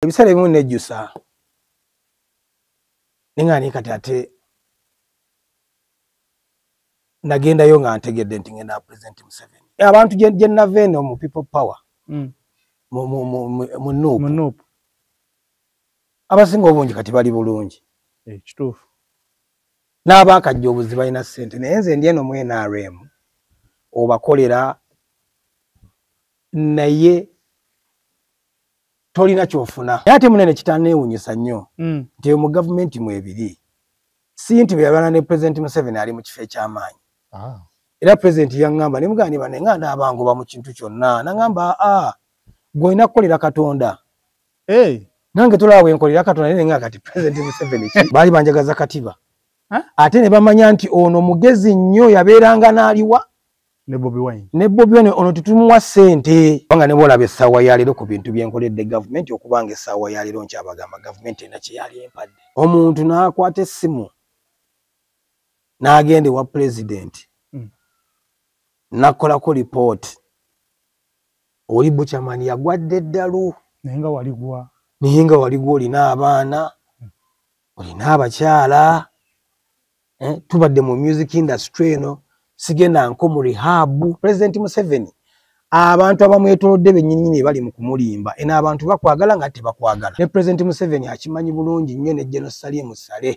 Ebisale bimu nejjusa ningani kati ate nagendayo nga ntegedde nti ngenda President Museveni. Abantu gye nava eno mu people power mu Nuupu abasinga obungi kati bali bulungi. Kituufu. N'abaakajja obuzi balina ssente naye nze ndi eno mu NRM obakolera naye tolina kyofuna. Ate munene kitaneewunyisa nnyo nti mu gavumenti mu ebiri si nti beyabana ne President Museveni ali mu kifo eky'amaanyi. Era President yaŋŋamba ne mugani bane nga ndaabangoba mu kintu kyonna naŋŋamba gw'olina kukolera Katonda. Nange tulaba bwe nkolera Katonda naye nga kati President Museveni baali banjagaza katiba. Ate ne bamanya nti ono mugezi nnyo yabeeranga n'aliwa ne Bobi Wine. Ne Bobi Wine ono tutumuwa ssente. Wanga ne boolaba essaawa ya leero ku bintu bye nkoledde gavumenti okubanga essaawa ya leero nkyabagamba gavumenti erina kye yali empadde. Omuntu n'akwata essimu n'agenda ewa President n'akolako lipooti. Oli Buchaman yagwadde eddalu. Naye nga waligwa. Naye nga waligwa olina abaana, olina abakyala. Tubadde mu music industry eno sigenda nko mu rehab. President Museveni abantu abamwetoolodde bennyini bali mu kumulimba ena abantu bakwagala nga tebakwagala. Ne President Museveni akimanyi bulungi nnyo ne General Salim Saleh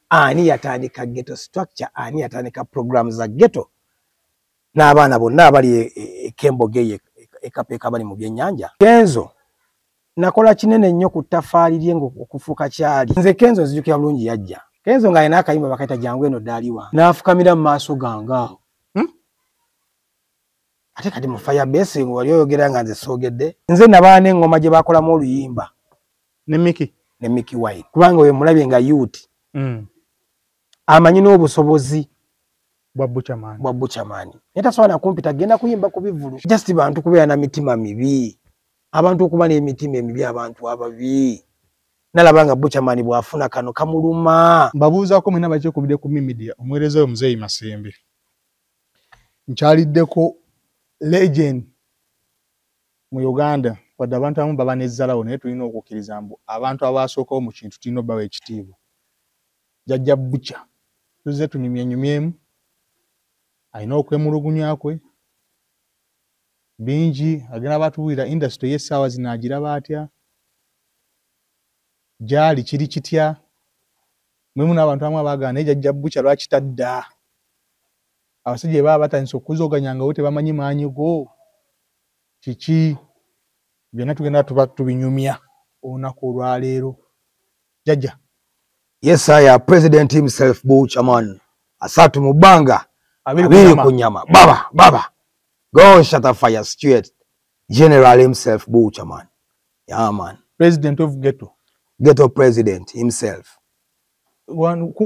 ani yatandika ghetto structure, ani yatandika program za ghetto n'abaana bonna abali Kemboge ekapeeka bali mu byennyanja. Kenzo nakola kinene nnyo ku ttafaali lye okufuuka kyali. Nze Kenzo nzijukira bulungi yajja. Kenzo nga alina akayimba bakaita jangu eno ddaaliwa n'afukamira mu maaso gange awo. Ate kati mu Firebase wali oyogera nga nze soogedde. Nze nabaa n'eŋŋoma gye baakolamu oluyimba ne Mickey Wine kubanga we mulabye nga youth amanyi n'obusobozi bwa Buchaman. Naye tasobola nakumpi tagenda kuyimba ku bivulu. Just bantu kubeera na mitima mibi, abantu okuba n'emitima emibi, abantu ababi. Nalabanga Buchaman bw'afuna kano kamuluma. Mbabuuzaako mwena bakyekubidde ku media omuweereza oyo Muzeeyi Masembe. Nkyaliddeko legend mu Uganda wadde abantu abamu baba n'ezzalawo naye tulina okukkiriza mbu abantu abaasookawo mu kintu tulina obbawa ekitiibwa. Jjajja Butcha tuzze tunyumyenyumyemu alina okwemulugunya kwe bingi agenda batubuulira industry y'essaawa zino agiraba atya gyali kiri kitya mwemu n'abantu abamu abaagana naye Jjajja Butcha lwaki tadda abasajja baba batandise okuzooganyanga wo tebamanyi maanyi go kiki byonna tugenda tuba tubinyumya olunaku olwaleero. Jjajja. Yes, President himself Buchaman asatu mu bbanga abiri ku nyama baba go shut the fire straight. General himself Buchaman. Yeah man. President of Ghetto president himself.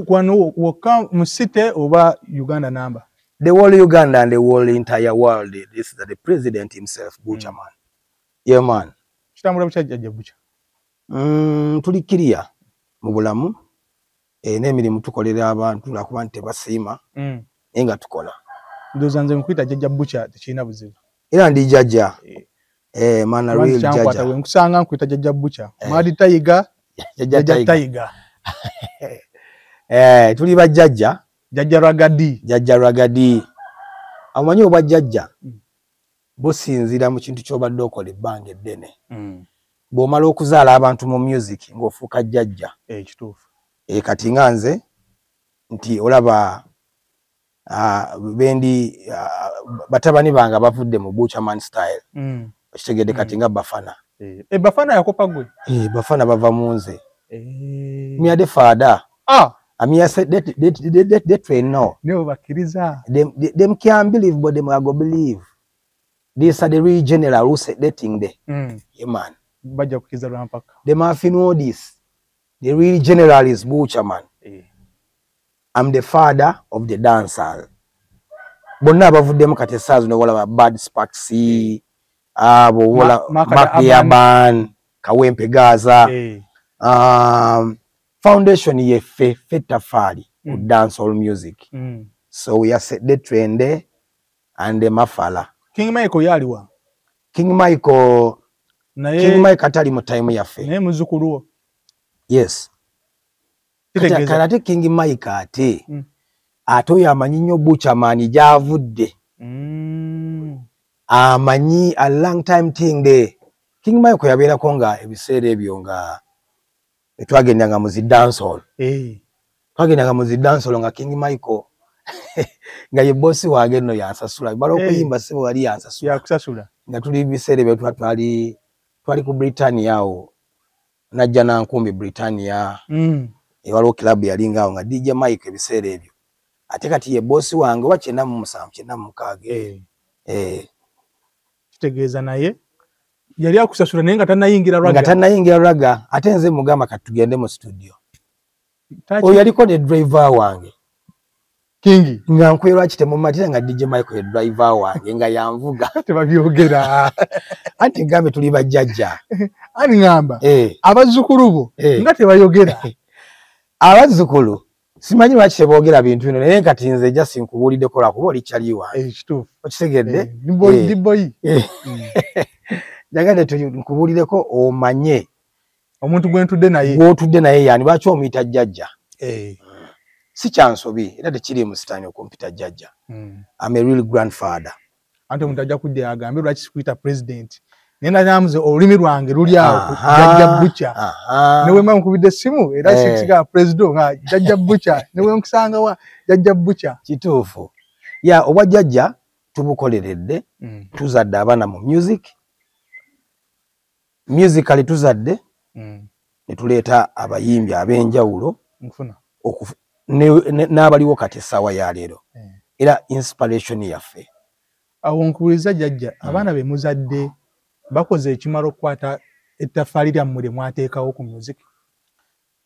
Kwano waka musite oba Uganda number. The whole Uganda and the whole entire world. This is the president himself Buchaman. Yeah man. Kitambula bucha Jjajja Butcha. Tulikiriya mu bulamu n'emirimu tukolera abantu lwakuba nti tebasiima nga tukola. Ndowooza nze nkwita Jjajja Butcha tekirina buzibu. Era ndi jjajja. Man a real jjajja. Nkusanga nkwita Jjajja Butcha. Madi Tayiga. Jjajja Tayiga. Tuli bajjajja. Jjajja Ragadi. Amanyi oba jjajja businzira mu kintu ky'obadde okola ebbanga eddene. Bw'omala okuzaala abantu mu music ng'ofuuka jjajja. Kituufu. Kati nga nze nti olaba bendi batabani bange bavudde mu Buchaman style. Kitegedde kati nga Bafana. Bafana yakopa gwe? Bafana bava mu nze. Me are the father. I mean, I said that train no. No, bakiriza. Them can't believe, but them are go believe. These are the real general who said that thing there. Yeah, man. Baja kukiza rampaka. Them have to know this. The real general is Buchaman. I'm the father of the dancer. Bonna bavudde mu katesazo no wala Bad Spaxi, wala Makiaban, Kawempe Gaza. Foundation ye Fetafari with dancehall music. So we are set the trend there and the Mafala. King Michael yaliwa. King Michael King Mike atali mu time yaffe. Naye muzukuluwo. Yes. Kitegeeza. Ate King Mike ate. Ate oyo amanyi nnyo Buchaman gy'avudde. Amanyi a long time thing de. King Mike yabeerako nga ebiseera ebyo nga twagendanga mu zi dancehall. Twagendanga mu zi dancehall nga King Mike nga ye bosi wange nno yansasula. Balo okuyimba sebo wali yansasula. Yakusasula. Nga tuli biseera ebyo twali ku Britannia awo. Najja na nkumbi Britannia. Waliwo club yalinga awo nga DJ Mike ebiseera ebyo. Ate kati ye bosi wange wa 97 Kitegeeza naye yali akusasula naye nga tannayingira raga. Nga tannayingira raga ate nze mugamba kati tugende mu studio. Oyo yaliko ne driver wange. Kingi. Nga nkwera kitemu matira nga DJ Mike ye driver wange nga yanvuga. Tebabyogera. Anti ngambe tuli bajjajja. Ani ngamba. Abazzukulu bo nga tebayogera. Abazzukulu simanyi lwaki teboogera bintu bino naye kati nze just nkubuuliddeko lwakuba oli kyaliwa. Kituufu. Okitegedde? Diboyi. Njagala nkubuulireko omanye omuntu gwentudde naye. Gwotudde naye yani lwaki omuyita jjajja? Si kyansobi era tekiri mu sitaani okumpita jjajja. I'm a real grandfather. Ante omuntu ajja kudde agambe lwaki sikuyita president. Nena namuze olulimi lwange luli awo jjajja Bucha. Newe mwa nkubidde simu era sikiga president nga jjajja Bucha. Newe nkusanga wa jjajja Bucha. Kituufu. Ya obwa jjajja tubukoleredde tuzadde abaana mu music. Musically tuzadde ne tuleeta abayimbi ab'enjawulo n'abaliwo kati essaawa ya leero. Era inspiration yaffe. Awo nkubuliza jjajja abaana be muzadde bakoze ekimalo okukwata ettaffaali lyammwe lye mwateekawo ku music.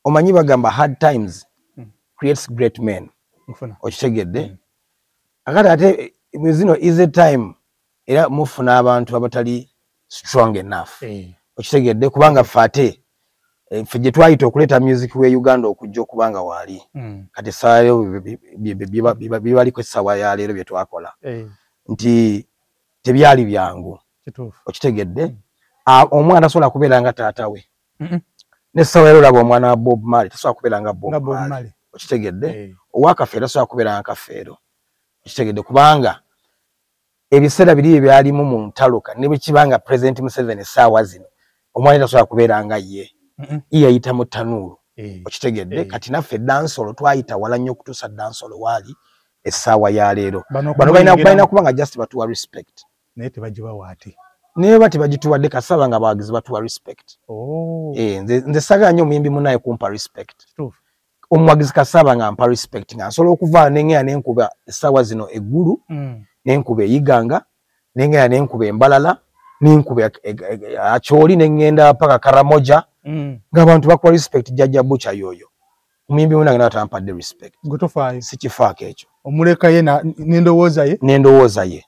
Omanyi bagamba hard times creates great men. Okitegedde? Akati ate zino easy time era mufuna abantu abatali strong enough. Okitegedde kubanga ffe ate ffe gye twayita okuleeta music we Uganda okujja okubanga waali. Kati essaawa bibaliko essaawa ya leero bye twakola. Nti tebyali byangu. Okitegedde? Omwana tasobola kubeera nga taata we. N'essaawa leero olaba omwana wa Bob Marley tasobola kubeera nga Bob Marley. Okitegedde? Owakafeero tasobola kubeera nga Kafeero. Okitegedde kubanga ebiseera biri byalimu mu ntaloka ne bwe kibanga President Museveni essaawa zino omwana tasobola kubeera nga ye. Yayita mu ttanuulu. Okitegedde? Kati naffe dansolo twayita wala nnyo okutuusa dansolo waali essaawa ya leero. Bano balina kubanga just batuwa respect. Naye tebagibawa ate. Naye bati bagituwadde kasaba nga bawagizi batuwa respect. Nze sagala nnyo omuyimbi munnaye kumpa respect. Omuwagizi kasaba nga mpa respect nga nsobola okuvaala n'engenda n'enkuba essaawa zino eggulu, n'enkuba eyiganga, n'engenda n'enkuba embalala, n'enkuba akyoli n'engenda paka Karamoja, ng'abantu bakuwa respect jjajja Bucha yoyo. Omuyimbi munnaye nawe tampadde respect. Gutofaayo. Sikifaako ekyo. Omuleka ye n'endowooza ye. N'endowooza ye.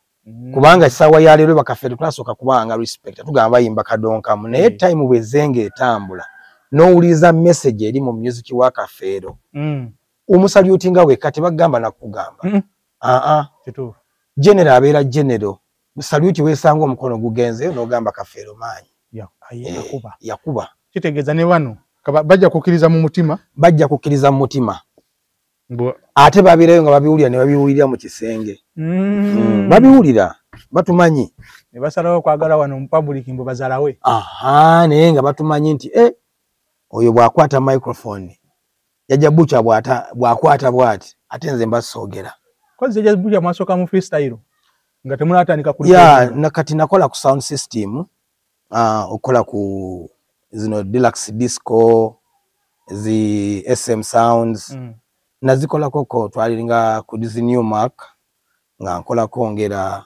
Kubanga essaawa ya leero bakafeero twasooka kubanga respect. Tugamba bayimba kadonkamu naye time bw'ezzenga etambula. N'owuliriza message eri mu music wa Kafeero. Omusalutinga wekka tebagamba nakugamba. Kituufu. General abeera general. Saluti weesanga omukono gugenzeyo n'ogamba Kafeero maanyi. Yakuba. Kitegeeza ne wano bajja kukkiriza mu mutima. Bajja kukkiriza mu mutima. Ate babeerayo nga babiwulira ne babiwulira mu kisenge. Babiwulira batumanyi. Ne basalawo kwagala wano mu public mbu bazalawe. Naye nga batumanyi nti oyo bw'akwata microphone Jjajja Bucha bw'akwata bw'ati ate nze mbasoogera. Kozi Jjajja Bucha mwasooka mu freestyle nga temunaatandika ku nakati nakola ku sound system okola ku zino deluxe disco zi SM sounds nazikolako twalinga ku Disney Newmark nga nkolako ngera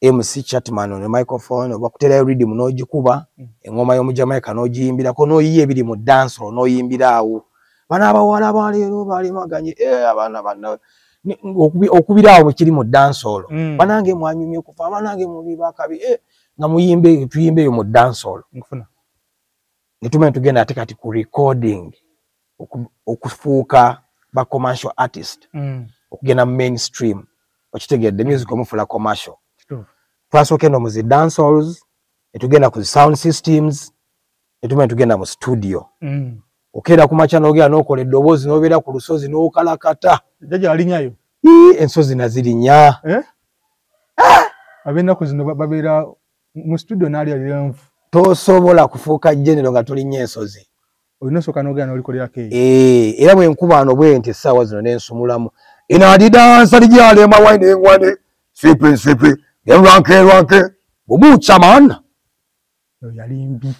MC Chatman on microphone oba kuterayo rhythm n'ogikuba engoma y'omujamaika n'ogiyimbirako n'oyiye ebiri mu dancehall n'oyimbiraawo bana abawala baleero bali maganye abaana bana okubiraawo bwe kiri mu dancehall banange mwanyumye okufa banange mubi bakabi nga muyimbe tuyimbeyo mu dancehall ne tumenya tugenda ate kati ku recording okufuuka ba commercial artist okugenda mainstream okitegedde music omufula commercial twasoke no muzi dancehalls etugenda ku sound systems tugenda mu studio okera ku macha n'ogera n'okola eddoboozi n'obeera ku lusozi n'okalakata jjajja alinyayo ensozi nazirinya ab'ennaku zino babeera mu studio n'ali alirenvu tosobola kufuuka general nga tolinnya ensozi olina osooka n'ogera n'olikolerako era bwe nkubaano bwe nti essaawa zino n'ensumulamu inaadidansa ligyalema waine engwane sipi enranke bumuuca maana yali mbi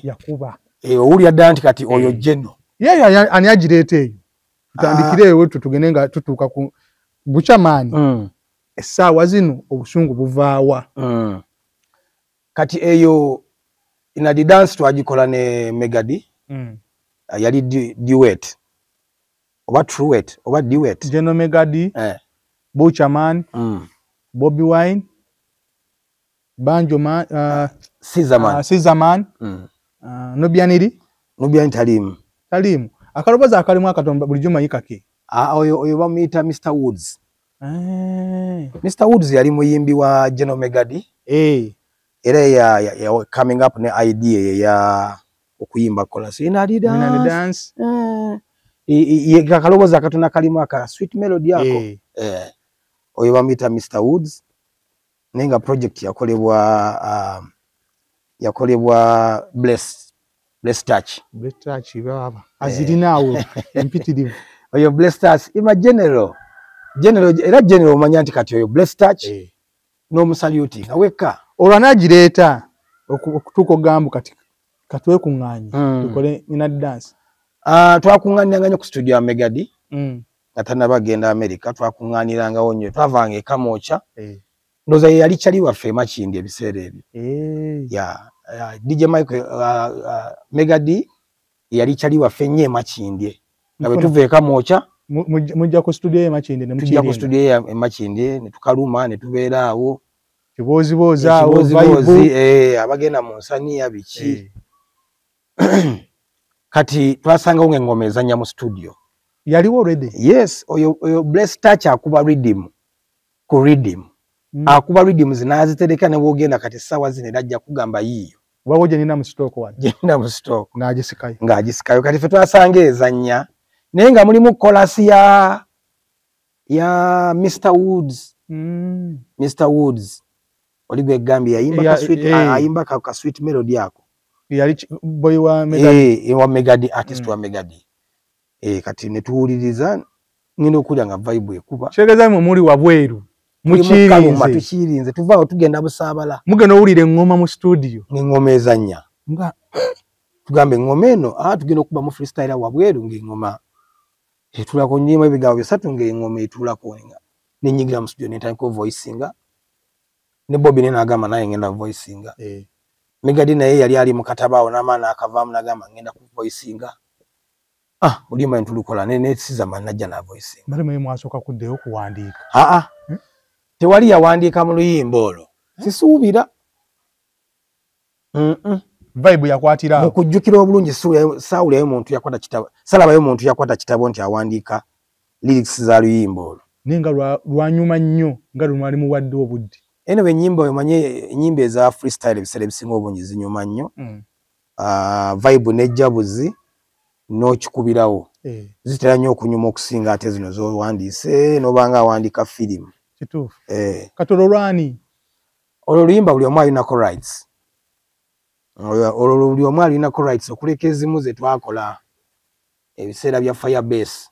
yakuba owulya dda nti kati oyo jeno yeyo ani agireeta eyo tutandikire eyo tugende nga tutuuka ku bucamaani essaawa zino obusungu buvaawa kati eyo inaadidansi twagikola ne Megadi yali duet oba truet oba duet General Megadi Buchaman Bobby Wine Banjo Man Caesarman Nubianiri talimu akaloboza akalimu akatomba bulijjo mayika ke oyo bamuyita Mr Woods Mr Woods yali muyimbi wa General Megadi era ya coming up ne idea ya okuyimba chorus dance akaloboza akatona kalimu aka sweet melody yako oyo bamuyita Mr Woods nenga project yakolebwa Bless Touch baba azirinawo empitirivu oyo Bless Touch ima general era general omanya nti kati oyo Bless Touch n'omusaluti aweka olwanagireeta okutuuka ogambu kati katwekuŋŋaanye tukole ina dance twakuŋŋaaniranga ku studio ya Megadi nga tannabagenda America twakuŋŋaanirangawo nnyo twavanga ekamooca ndoza yali kyali waffe Makindi ebiseera ebyo DJ Michael Megadi yali kyali waffe nnyo Makindi nga bwe tuva ekamooca mujja ku studio ya Makindi ne tujja ku studio ya Makindi ne tukaluma ne tubeera awo kibooziboozi awo vibe abagenda mu nsaniya biki kati twasangawo ng'engoma ezannya mu studio yaliwo already yes oyo Bless Touch akuba rhythm ku rhythm akuba rhythm zinazitereka ne bwogenda kati essaawa zino era ajja kugamba yiiyo wawo gye nina mu stock wano genda mu stock ng'agisikayo kati ffe twasanga ezannya naye nga mulimu kolasi ya Mr Woods Mr Woods oli gwe Gambia ayimba ka sweet melody yako yali boy wa Megadi wa Megadi artist wa Megadi kati ne tuwuliriza ngino okulya nga vibe ekuba kyegeza mu muri wabweru tukirinze tuvaawo tugenda busaabala mugenda owulira engoma mu studio ng'engoma ezannya tugambe engoma eno tugenda okuba mu freestyle wabweru ng'engoma etulako nnyima ebigambo bisatu ng'engoma etulako nenyigira mu studio netandika voicinga ne Bobby n'agamba naye ngenda voicinga Megadi naye yali ali mu katabaawo n'amaana akavaamu n'agamba ngenda ku voicinga olima ntulukola ne Caesarman najja na voicinga bali mwe mwasooka kuddeyo kuwandiika tewali yawandiika mu luyimba olwo sisuubira vibe yakwatira mu kujjukira obulungi saawulayo muntu yakwata kitabo salabayo muntu yakwata kitabo nti awandiika lyrics za luyimba olwo nenga lwanyuma nnyo nga lumwali muwadde obudde anyway ennyimba oyo manye ennyimba eza freestyle ebiseera ebisinga obungi zinyuma nnyo vibe n'ejjabuzi n'okikubirawo zitera nnyo okunyuma okusinga ate zino z'owandiise n'obanga awandiika firimu kituufu katolo lwani olwo luyimba buli omu alinako rights olwo buli omu alinako rights okuleka ezimu ze twakola ebiseera bya Firebase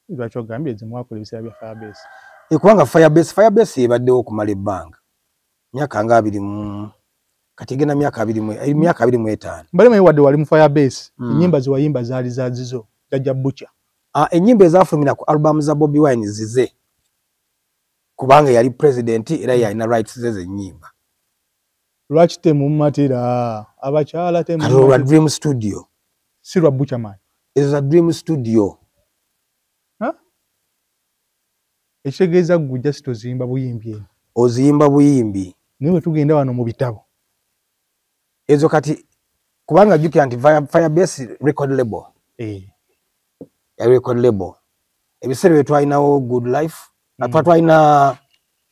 lwaki ogambye ezimu wakola ebiseera bya Firebase kubanga Firebase yebaddewo okumala ebbanga myaka nga 20 kati egenda myaka 25 mbale mwe wadde wali mu Firebase ennyimba ze wayimba zaali zazizo jajja Butcher ennyimba ezafulumira ku album za Bobby Wine zize kubanga yali president era yalina rights ze zennyimba lwaki temumatira abakyala temumatira Dream Studio si lwa Butcherman is a Dream Studio ekitegeeza ggwe just ozimba buyimbi eno ozimba buyimbi niwe tugenda wano mu bitabo ezo kati kubanga jjukira nti Firebase record label ya record label ebiseera bye twalinawo Good Life nga twalina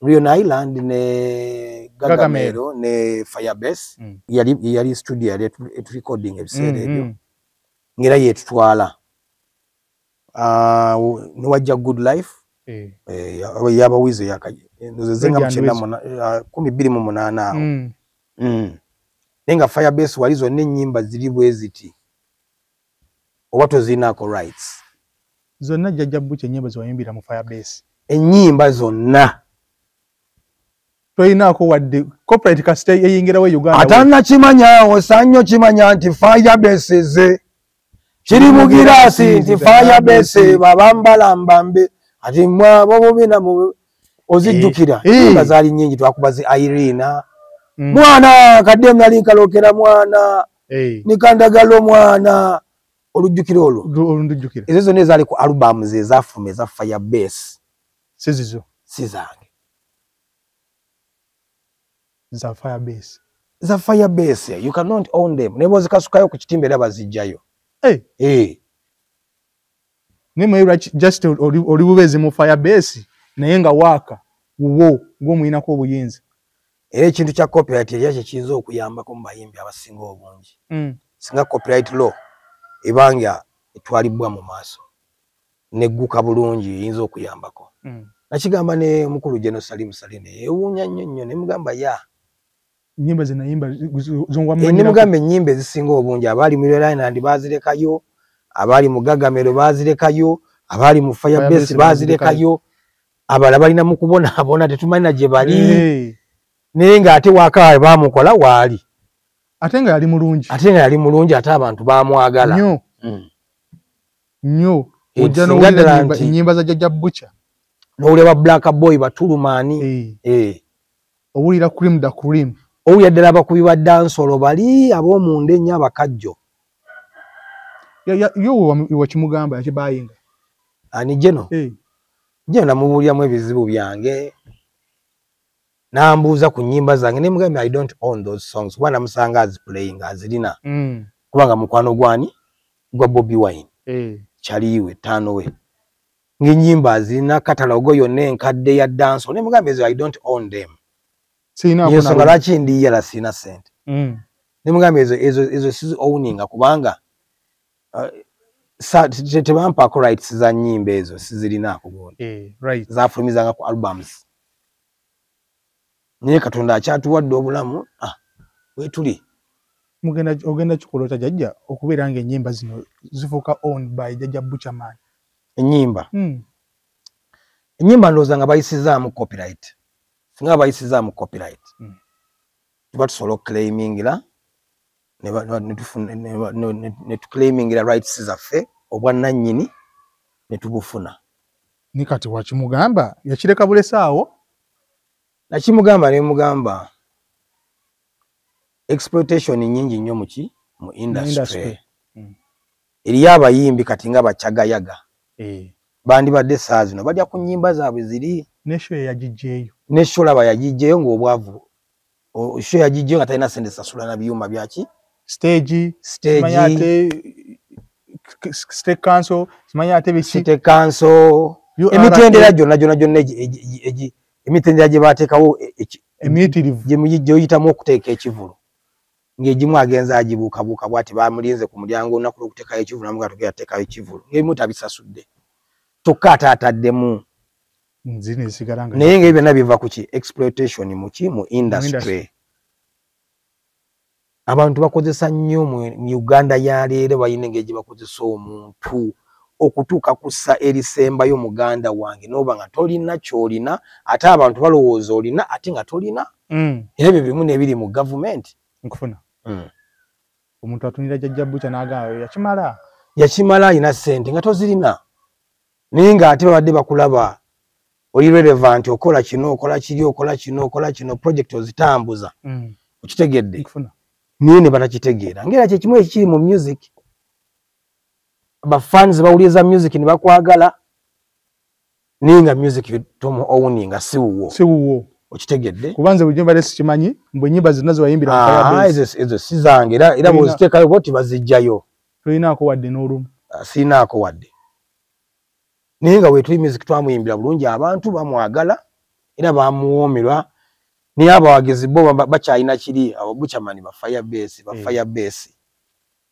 Rion Island ne Gagamero ne Firebase yali studio yali recording ebiseera ebyo ngira yetutwala niwajja Good Life yaba wizo yakaje nzenga mchenda mona 12:8 awo nenga Firebase walizo n'ennyimba ziri bweziti obato zinako rights zonna jjajja Butcher ennyimba ziwayimbira mu Firebase ennyimba zonna toyinako wadde corporate kasite eyingirawo Uganda atanna kimanya osanyo kimanya nti Firebase ze kiri mu girasi nti Firebase babambalambambe ati mwabo bina mu ozijjukira nga zali nnyingi twakubazi Irina mwana kadde nali kalokera mwana nikandagalo mwana olujjukira olundujjukira ezo zonna ezali ku album ze zafume za Firebase sizizo sizange za Firebase you cannot own them nebo zikasukayo ku kitimbe era bazijjayo nemwe just oli bubezi mu Firebase naye nga waaka wo ng'omuyinako obuyinza era ekintu kya copyright yakyo kiyinza okuyambako mu bayimbi abasinga obungi singa copyright law ebanga etwalibwa mu maaso negguka bulungi eyinza okuyambako nakigamba ne mukulu General Salim Saline ewuunya nnyo ne mugamba ennyimba zinayimba zongwa ne mugamba ennyimba ezisinga obungi abali mu Island bazirekayo abali mu Gagamero bazirekayo abali mu Firebase bazirekayo abala balina mu kubona tetumanyi gye bali naye nga ate waka baamukola waali ate nga yali mulungi ate abantu baamwagala nnyo ojja n'owulira ennyimba za jjajja Butcher n'owulira Black Boy Batulumaani owulira Cream da Cream owulira ddala abakubi ba dansolo bali ab'omunda ennyo abakajjo yo wakimugamba yakibayinga ani Jeno namubuuliramu ebizibu byange nambuuza ku nnyimba zange ne mugamba I don't own those songs kuba namusanga aziplaying azirina kubanga mukwano gwani gwa Bobby Wine chaliwe tano we ng'ennyimba azirina katalogo yonna enkadde ya dancehall ne mugamba ezo I don't own them nsonga lwaki ndiyala sina sente ne mugamba ezo sizi owninga kubanga tebampako rights za nnyimba ezo sizirinaako gundi zafulumizanga ku albums naye Katonda akyatuwadde obulamu wetuli ogenda kikolota jjajja okubeera nga ennyimba zino zifuuka owned by jjajja Butcher man ennyimba ndowooza nga bayisizaamu copyright singa bayisizaamu copyright tuba tusobola okuclaimingira ne tuclaimingira rights zaffe obwannannyini ne tubufuna ni kati wakimugamba yakireka bulesaawo nakimugamba ne mugamba exploitation nyingi nnyo mu industry eriyo abayimbi kati nga bakyagayaga bandibadde saa zino bajja ku nnyimba zaabwe ziri nesho yagijjeeyo nesho laba yagijjeeyo ng'obwavu sho yagijjeeyo nga talina sente sasula na byuma byaki stage state council simanya ate biki state council emitendera gyonna emitendera gye baateekawo gye oyitamu okuteeka ekivulu ng'egimu agenza agibuukabuuka bw'ati bamulinze ku mulyango olunaku lw'okuteekayo ekivulu namuga tugenda ateekayo ekivulu ng'ebimu tabisasudde kyokka ate ataddemu naye ng'ebyo byonna biva ku ki exploitation mu industry abantu bakozesa nnyo mu Uganda ya leero bayina engeri gye bakozesa omuntu okutuuka kussa erisembayo muganda wange n'oba nga tolina ky'olina ate abantu balowooza olina ate nga tolina era ebyo bimu n'ebiri mu gavumenti nkufuna omuntu atunira jjajja Butcher n'agamba yakimala alina ssente nga tozirina naye ng'ate babadde bakulaba oli relevant okola kino okola kiri okola kino project ozitambuza okitegedde naye ne batakitegeera ngera kyekimu ekiri mu music abafans bawuliriza music ne bakwagala naye nga music tomu owninga si wuwo okitegedde kubanze bujjemba lesi kimanyi mbwe nyimba zonna ziwayimbira ezo si zange era bwoziteekayo boti bazijjayo tolinaako wadde n'olumu siinaako wadde naye nga weetuli music twamuyimbira bulungi abantu bamwagala era bamuwomerwa naye abawagizi bo bakyalina kiri abo Buchaman ba fire base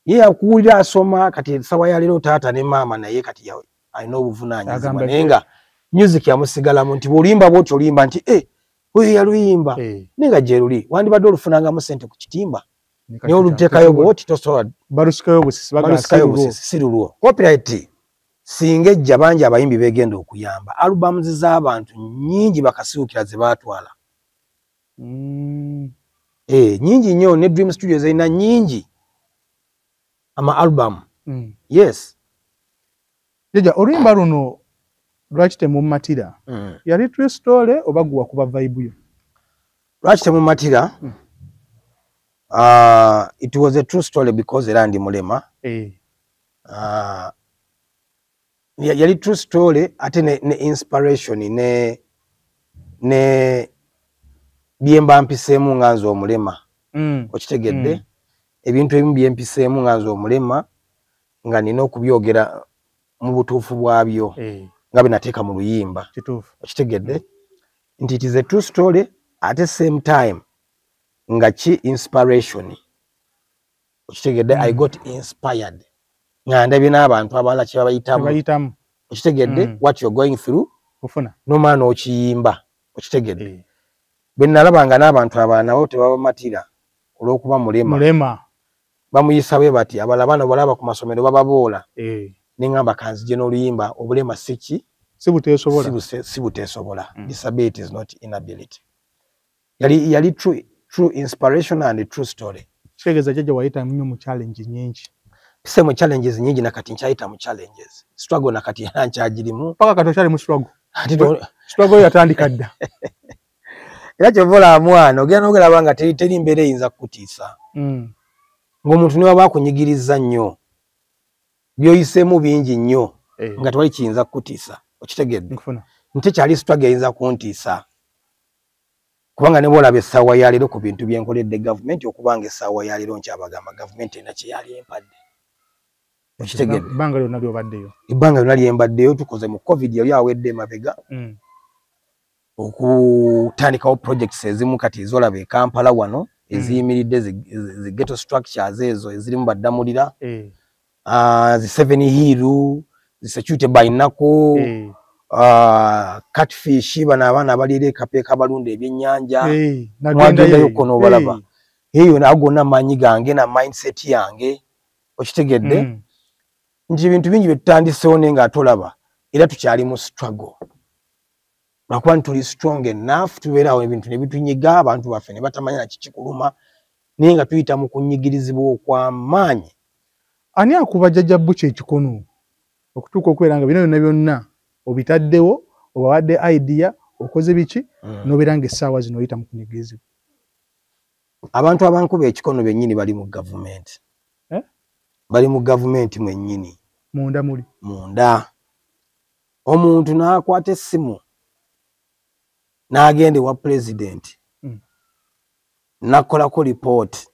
ye akuwulira asoma kati esawa ya leero taata ne maama naye kati alina obuvunaanyizibwa naye nga music yamusigalamu nti bw'olimba bw'oti olimba nti oyo yaluyimba naye nga gye luli wandibadde olufunangamu ssente ku kitimba naye oluteekayo bw'oti tosobola balusikayo busisi si lulwo. Copyright singa ejja bangi abayimbi begenda okuyamba albums z'abantu nnyingi bakasiwukira ze baatwala nyingi nnyo ne Dream Studios zirina nnyingi ama album yes. Jeja oluyimba luno lwaki temumatira yali true story oba gwa kuba vibe yo? Lwaki temumatira it was a true story because era ndi mulema yali true story ate ne inspiration ne byemba mpiseemu nga nze omulema okitegedde ebintu ebimu byempiseemu nga nze omulema nga nina okubyogera mu butuufu bwabyo nga binateeka mu luyimba okitegedde nti it is a true story at the same time nga ki inspiration okitegedde I got inspired nga ndabye n'abantu abalala kye babayitamu okitegedde what you're going through nomaana okiyimba okitegedde bwe nalabanga n'abantu abaana bo tebabamatira olw'okuba mulema bamuyisa bwe bati abala bano balaba ku masomero bababoola neŋŋamba kanzije n'oluyimba obulema si buteesobola disability is not inability yali true inspiration and true story. Kitegeeza jjajja wayita nnyo mu challenge nyingi pise mu challenges nyingi nakati nkyayita mu challenges struggle nakati era nkyagirimu paka kati okyali mu struggle yatandika dda era kyovola mwana ogenda n'ogeraba nga teri mbeera eyinza kukutiisa ng'omuntu ne waba akunyigiriza nnyo by'oyiseemu bingi nnyo nga tewali kiyinza kukutiisa okitegedde nti kyali struggle eyinza kuntiisa kubanga ne bw'olaba essaawa ya leero ku bintu bye nkoledde gavumenti okubanga essaawa ya leero nkyabagamba gavumenti erina kye yali empadde okitegedde ebbanga lyonna ly'obaddeyo ebbanga lyonna lyembaddeyo tukoze mu covid yali awedde emabega okutandikawo projects ezimu kati ezolaba e Kampala wano eziyimiridde zi ghetto structures ezo ezirimu baddamulira zi 7 Hill zi security by Nako catfish bano abaana abalira ekapeeka balunda ebyennyanja mwagendayo kono obalaba eyo nagonna maanyi gange na mindset yange okitegedde nti ebintu bingi bye tutandisewo naye nga tolaba era tukyali mu struggle lwakuba ntuli strong enough tubeerawo ebintu ne bitunyiga abantu baffe ne batamanya nakikikuluma naye nga tuyita mu kunyigirizibwa okw'amaanyi. Ani akuba jjajja Butch ekikono okutuuka okubeera nga bino byonna byonna obitaddewo obawadde idea okoze biki n'obeera nga essaawa zino oyita mu kunyigirizibwa? Abantu abankuba ekikono bennyini bali mu gavumenti bali mu gavumenti mwennyini munda muli munda omuntu n'akwata essimu n'agenda ewa pulezidenti n'akolako lipooti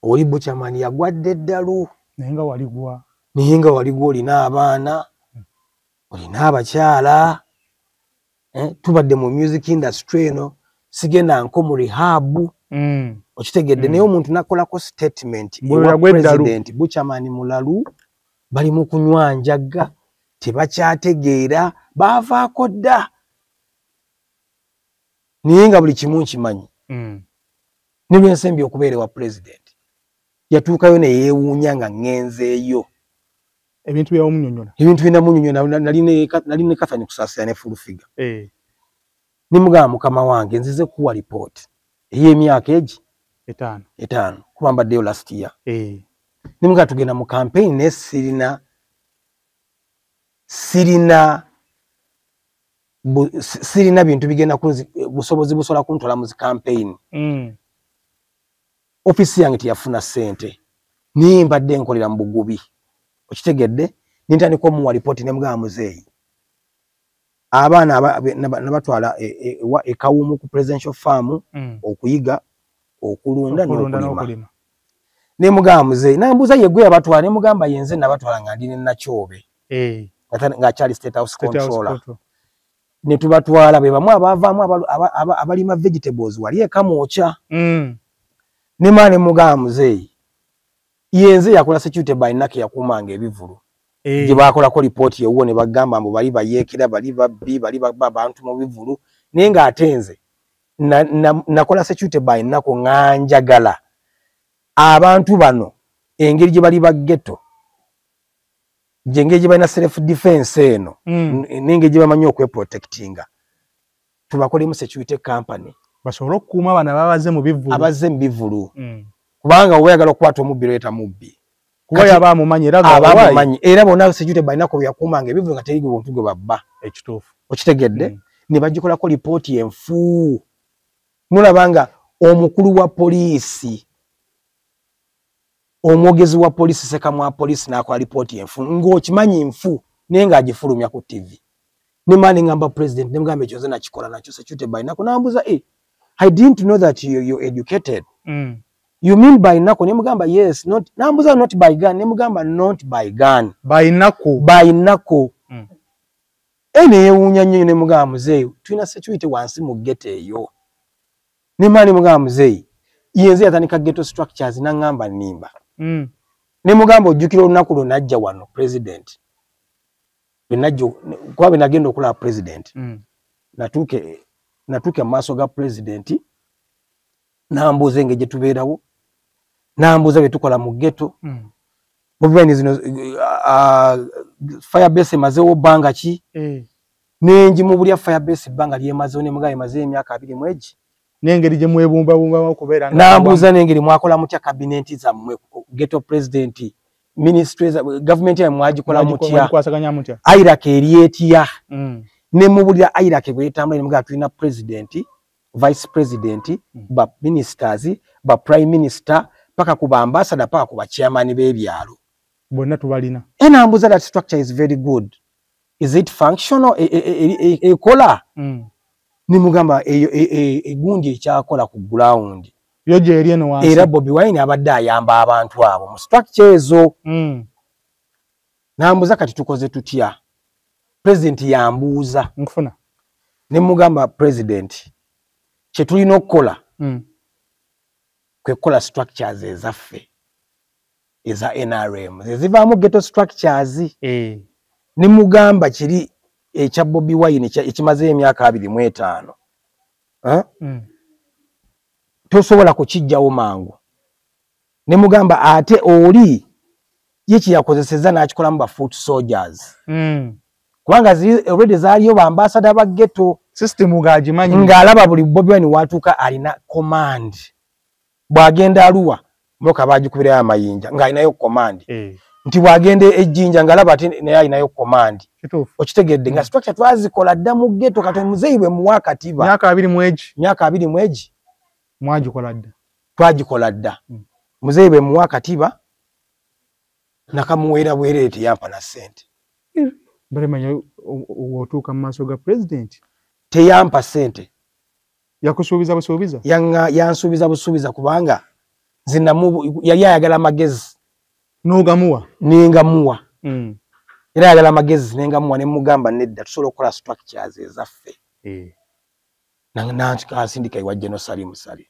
oli Buchaman yagwadde eddalu naye nga waligwa olina abaana olina abakyala tubadde mu music industry eno sigenda nko mu rehab okitegedde naye omuntu nakolako statement ewa president Buchaman mulalu bali mu kunywa njaga tebakyategeera baavaako dda naye nga buli kimu nkimanyi ne lwensembye okubeera ewa president yatuukayo ne yeewuunya nga ŋŋenzeeyo ebintu byamunyonyola ebintu binamunyonyola nali ne Kathleen kusaasira ne full figure nimugamba mukama wange nzize kuwa report ey'emyaka egi 5 kuba mbaddeyo last year nimugamba tugenda mu campaign ne sirina bintu bigenda busobozi busobola kuntwala mu zi campaign ofisi yange teyafuna ssente naye mbadde nkolera mu bugubi okitegedde nintandika omuwa lipooti ne mugamba muzeeyi abaana nabatwala ekawumu ku presidential farm okuyiga okulunda n'okulima ne mugamba muzeeyi nambuuza yegwe yabatwala ne mugamba yenze nabatwala nga ndi ne Nakyobe ng'akyali state house controller ne tubatwala be bamu abavaamu abalima vegetables wali ekamwocha ne maane mugamba muzeeyi yenze yakola security by nake yakumanga ebivulu gye bakolako lipooti ewuwo ne bagamba mbu bali bayeekera bali babbi bali abantu mu bivulu naye ng'atenze nakola security by nako nganjagala abantu bano engeri gye bali baggetto engeri gye balina self defense eno n'engeri gye bamanyi okweprotectinga tubakolemu security company basobole okukuuma abana babaze mu bivulu abaze mu bivulu kubanga oyagala okukwata omubbi leeta mubbi kuba yabamumanyi era bonna security by nako yakuumanga ebivulu nga terigwe buntu gwe babba ekituufu okitegedde ne bagikolako lipooti enfu nolabanga omukulu wa poliisi omwogezi wa poliisi sekamu wa poliisi n'akola lipooti enfu ng'okimanyi nfu naye ng'agifulumya ku TV ne maani ngamba president ne mugamba ekyo nze nakikola nakyo security by nako nambuza I didn't know that you're educated. You mean by nako? Ne mugamba yes, not nambuza not by gun. Ne mugamba not by gun. By nako. By nako. Ene yewunya nnyo ne mugamba muzeeyi tulina security wansi mu ghetto eyo. Ne maani mugamba muzeeyi yenze yatandika ghetto structures nangamba nimba. Ne mugamba ojjukira olunaku lwo najja wano president. Benajjo kwa benagenda okulaba president. Natuke maaso ga president nambuza engeri gye tubeerawo nambuza bye tukola mu ghetto bubani zino firebase emazeewo bbanga ki nenji mu bulya firebase bbanga lyemazeewo ne mugaye maze emyaka 2 mwegi n'engeri gye mwebumba okubeera nambuza n'engeri mwakola mutya cabinet zammwe ghetto president ministries government ya mwagikola mutya Iraq erietya ne mubulira Iraq bwetambula ne mugaye tulina president vice president ba ministers ba prime minister paka kuba ambassador paka kuba chairman b'ebyalo bonna tubalina enambuza that structure is very good. Is it functional ekola ni mugamba egundi ekyakola ku ground yo gye eri eno wansi era Bobi Wine abadde ayamba abantu abo mu structure ezo nambuza kati tukoze tutya president yambuuza nkufuna ne mugamba president kye tulina okukola kwe kola structures ezaffe eza NRM zivaamu ghetto structures ne mugamba kiri ekya Bobi Wine ekimaze emyaka 25 tosobola kukijjawo mangu ne mugamba ate oli yeki yakozeseza n'akikolamu ba foot soldiers kubanga already zaaliyo ba ambassador ba ghetto system ng'agimanyi ng'alaba buli Bobi Wine watuuka alina command bw'agenda Arua mboka bagikubira amayinja ng'alinayo command nti bw'agenda ejjinja ng'alaba ate naye alinayo command okitegedde nga structure twazikola dda mu ghetto kati muzeeyi bwe muwa katiba myaka 2 mwegi mwagikola dda twagikola dda muzeeyi bwe muwa katiba nakamuweera bwereete yampa na ssente balemanya otuuka mu maaso ga president teyampa ssente yakusuubiza busuubiza yansuubiza busuubiza kubanga yali ayagala magezi n'ogamuwa nengamuwa era ayagala amagezi nengamuwa ne mugamba nedda tusobola okukola structures ezaffe nansindika ewa General Salim Sale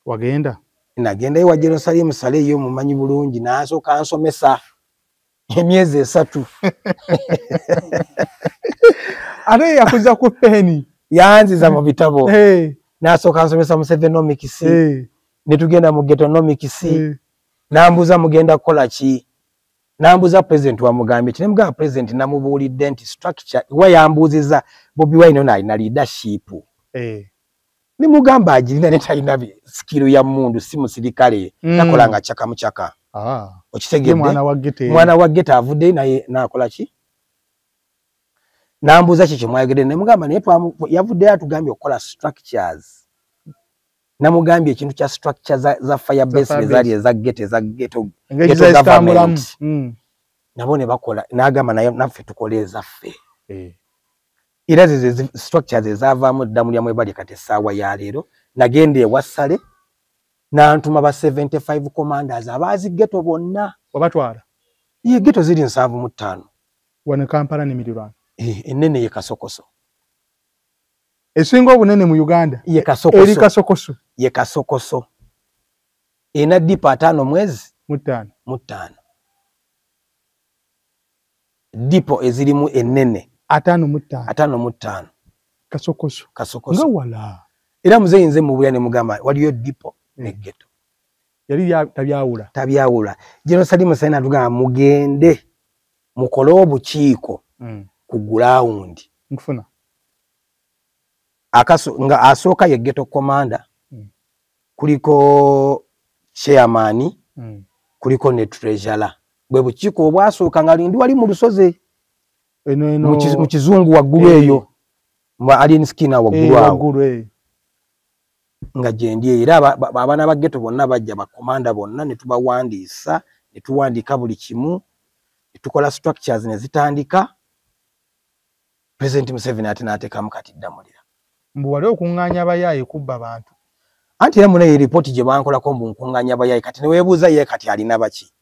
wagenda nagenda ewa General Salim Sale eyo mumanyi bulungi nasooka ansomesa emyezi 3 ate yakuza ku peni yanziza mu bitabo nasooka ansomesa mu Sevenomics ne tugenda mu Ghettonomics nambuza mugenda kukola ki nambuza president wa Mugambe kine mugamba president namubuulidde nti structure wa yambuuziza Bobi Wine ono alina leadership ne mugamba agirina ne talina skill ya mundu si musirikale takolanga chaka muchaka okitegedde mwana wa ghetto avudde naye nakola ki nambuza kiki mwayogedde ne mugamba naye yavudde atugambye okukola structures namugambye ekintu kya structure za firebase zali eza ghetto government nabo ne bakola nagamba naye naffe tukola ezaffe era ze structures ezavaamu ddamu lya mwebali kati essaawa ya leero nagenda ewa Sale nantuma ba 75 commanders abazi ghetto bonna wabatwala ye ghetto ziri 75 wane Kampala ne Mirirwano enene ye Kasokoso. Esinga obunene mu Uganda Ye Kasokoso. Eri Kasokoso. Ye Kasokoso. Ena dipa 5 mwezi mu 5. Dipo ezirimu enene 5 mu 5. Kasokoso. Kasokoso. Nga wala. Era muzeyi nze mu bulya ne mugamba waliyo dipo ne ghetto. Yali tabyawula. Tabyawula. Jeno Sali Musayina atugamba mugende mukole obukiiko ku ground. Nkufuna. Nga asooka ye ghetto commander. Kuliko chairman. Kuliko ne treasurer. Bwe bukiiko obwasooka nga lindi wali mu lusozi. Mu kizungu waggulu eyo. Mwa alien skin waggulu awo. Nga jendi era abaana ba ghetto bonna bajja ba commander bonna ne tubawandiisa ne tuwandiika buli kimu ne tukola structures ne zitandika. President Museveni ate n'ateekamu kati Ddamulira. Mbu wali okuŋŋaanya abayaaye kubba bantu. Anti era muna report gye bankolako mbu nkuŋŋaanya abayaaye kati ne weebuuza ye kati alina baki?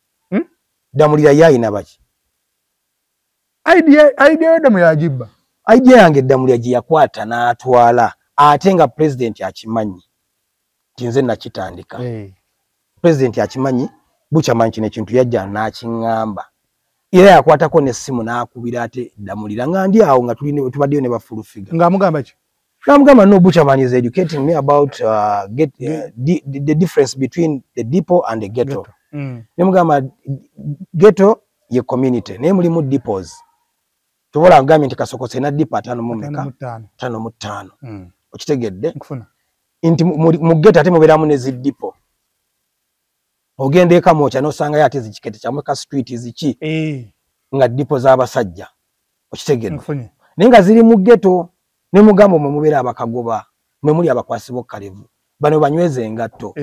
Ddamulira ye alina baki? Idea Ddamulira agibba. Idea yange Ddamulira gye yakwata n'atwala ate nga president akimanyi. Nze nakitandika. President akimanyi Buchamanyi kino ekintu yajja n'akiŋŋamba. Era yakwatako n'essimu n'akubira ate Ddamulira nga ndi awo nga tubaddeyo ne bafulufiga. Ng'amugamba ki? Namugamba no, Buchamanyi is educating me about the difference between the depot and the ghetto. Namugamba ghetto ye community naye mulimu depots. Tubola ngambye nti Kasokoso na depot 5 mu 5. Okitegedde? Nkufuna. Inti mu ghetto ate mubeeramu ne zi depot. Ogende eka mocha nosanga yate zikikete kya Mweka street ziki nga depot z'abasajja. Okitegedde? Nkufuna. Nenga ziri mu ghetto ne mugambo mwe mubeera abakagoba mwe muli abakwasibo kalevu bano banyweze engatto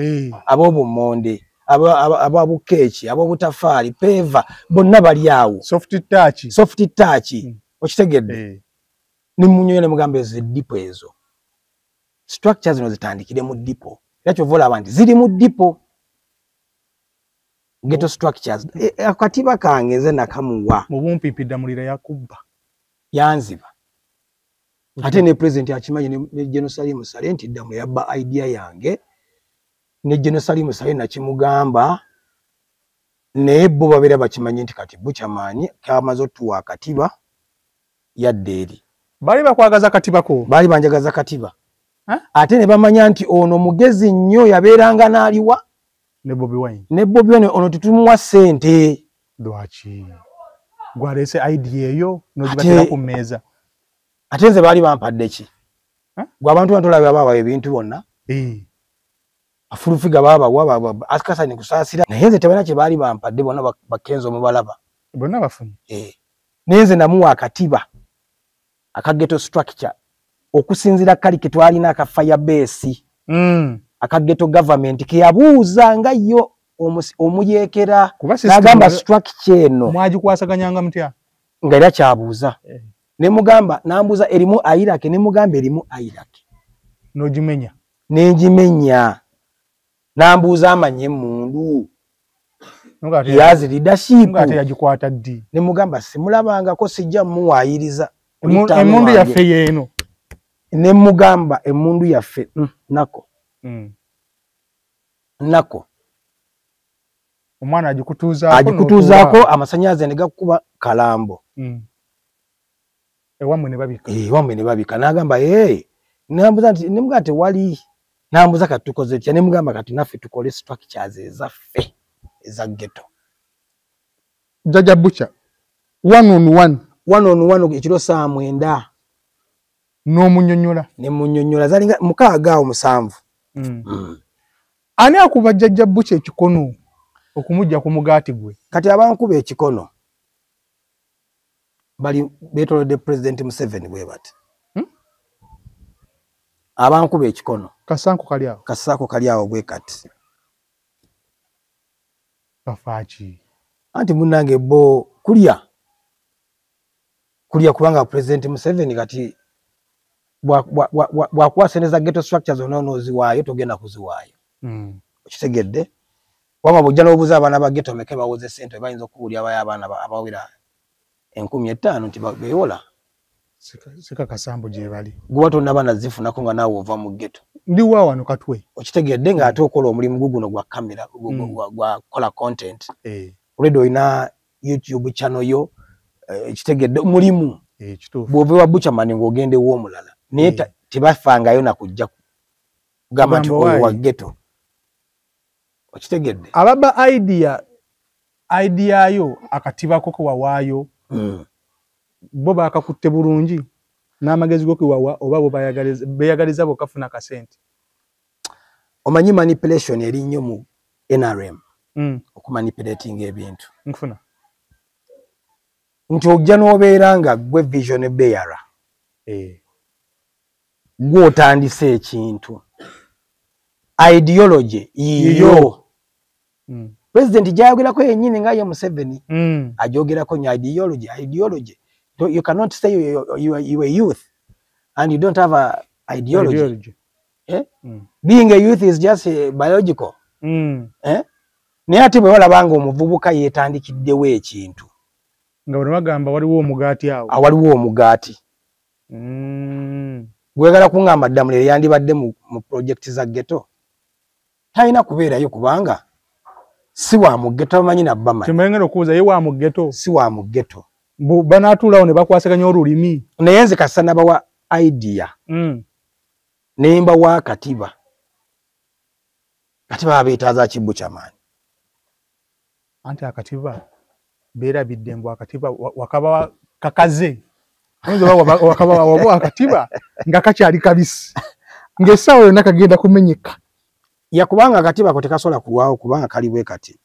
abobumonde ababukeeki abobutafaali peva bonna bali awo soft touch okitegedde ni munyoyo ne mugambo ezo dipo ezo structures zino zitandikire mu dipo era kyovola abantu ziri mu dipo ghetto structures akatiba kange nze nakamuwa mu bumpipi Ddamulira yakubba yanziba. Ate ne president akimanyi ne General Salim Musale nti Ddamulira yabba idea yange ne General Salim Musale nakimugamba naye bo babeera bakimanyi nti kati Buchamanyi kamaze otuwa akatiba yadde eri. Bali bakwagaza katiba ko? Bali banjagaza katiba. Ate ne bamanya nti ono mugezi nnyo yabeeranga n'aliwa ne Bobi Wine. Ne Bobi Wine ono tutumuwa ssente. Lwaki? Gwalese idea eyo n'ogibatera ku mmeeza. Ate nze baali bampadde ki? Gwe abantu bantolabye abawa ebintu bonna. Afulufiga baba askasa ni kusaasira. Naye nze tebalina kye baali bampadde bonna bakenzo mubalaba. Bonna bafunye. Naye nze namuwa akatiba aka ghetto structure okusinzira kali ke twalina aka fire base. Aka ghetto government ke yabuuza nga yo omuyekera n'agamba structure eno. Mwagikwasaganyanga mutya? Nga era kyabuuza. Ne mugamba nambuza erimu ayirake ne mugamba erimu ayirake. N'ogimenya? N'engimenya. Nambuza amanye mundu. Yazi leadership. Ngate yagikwata ddi. Ne mugamba simulabangako sijja muwayiriza. Emundu yaffe yeeno. Ne mugamba emundu yaffe nako. Nako. Omwana agikutuuzaako. Agikutuuzaako amasanyaze ne gakuba kalambo. Ewamwe ne babika. Ewamwe ne babika. N'agamba nambuza nti ne mugamba tewali. Nambuza kati tukoze tya ne mugamba kati naffe tukole structures ezaffe eza ghetto. Jjajja Butcher 1 ekiro saa 9 n'omunnyonnyola. Ne munnyonnyola zalinga 6 awo 7. Ani akuba Jjajja Butcher ekikono okumujja ku mugaati gwe? Kati abankuba ekikono bali betolodde President Museveni bwe bati. Abankuba ekikono. Kasanko kali awo bwe kati. Kafachi. Anti munnange bo kulya kubanga President Museveni kati bwakuwaseneza ghetto structures onoziwaayo togenda kuziwaayo. Okitegedde? Wama bujja n'obuuza abaana ba ghetto meke bawoze ssente bayinza okuwulya abaana abawera 15,000 nti beewola sika kasambo je bali gwa tonnaba nazifunako nga naawe ova mu ghetto ndi wa wano katwe okitegedde nga ate okola omulimu guguno gwa kamera gwa kola content already oyina YouTube channel yo ekitegedde mulimu kituufu bw'ova wa Buchaman ng'ogende w'omulala naye tebafangayo na kujja kugamba nti oyo wa ghetto okitegedde ababa idea yo akatibako ko wawaayo bo bakakutte bulungi n'amagezi go kiwawa oba bo bayagaliza bo kafuna ka sente omanyi manipulation eri nnyo mu NRM okumanipulating ebintu nkufuna nti ojja n'obeera nga gwe vision bearer gwe otandise ekintu ideology yiyo president jayogerako yennyini nga ye Museveni ajogerako nya ideology you cannot say you a youth and you don't have a ideology. Being a youth is just biological naye ate bwe balabanga omuvubuka yeetandikiddewo ekintu nga bano bagamba waliwo omugaati awo awaliwo omugaati gwegala kuŋŋamba Damulira yandibadde mu project za ghetto talina kubeerayo kubanga si wa mu ghetto bamanyi nabbamanyi kimengera okuuza ye wa mu ghetto si wa mu ghetto banaatuulawo ne bakwasaganya olulimi naye nze kasa nabawa idea nemba wa katiba babeetaaza ki Buchaman anti akatiba beerabidde mbu akatiba wakaba kakaze wakaba wabo akatiba nga kakyali kabisi ng'essaawa yonna kagenda kumenyeka yakubanga akatiba ko tekasobola kulwawo kubanga kali bwe kati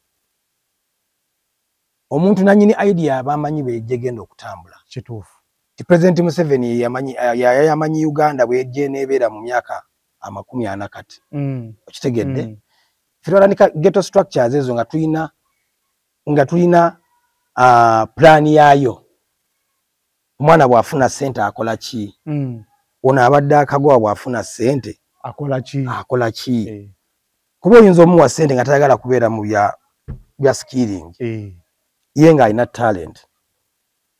omuntu nanyini idea abamanyi beegenda okutambula kituufu ti President Museveni yamanyi Uganda bwejje nebeera mu myaka 40 kati okitegedde firalanika ghetto structures ezo nga tulina plan yayo omwana bwafuna sente akola ki ono abadde akagwa bwafuna sente akola ki kuba oyinza omuwa sente nga tayagala kubeera mu bya skilling ye nga alina talent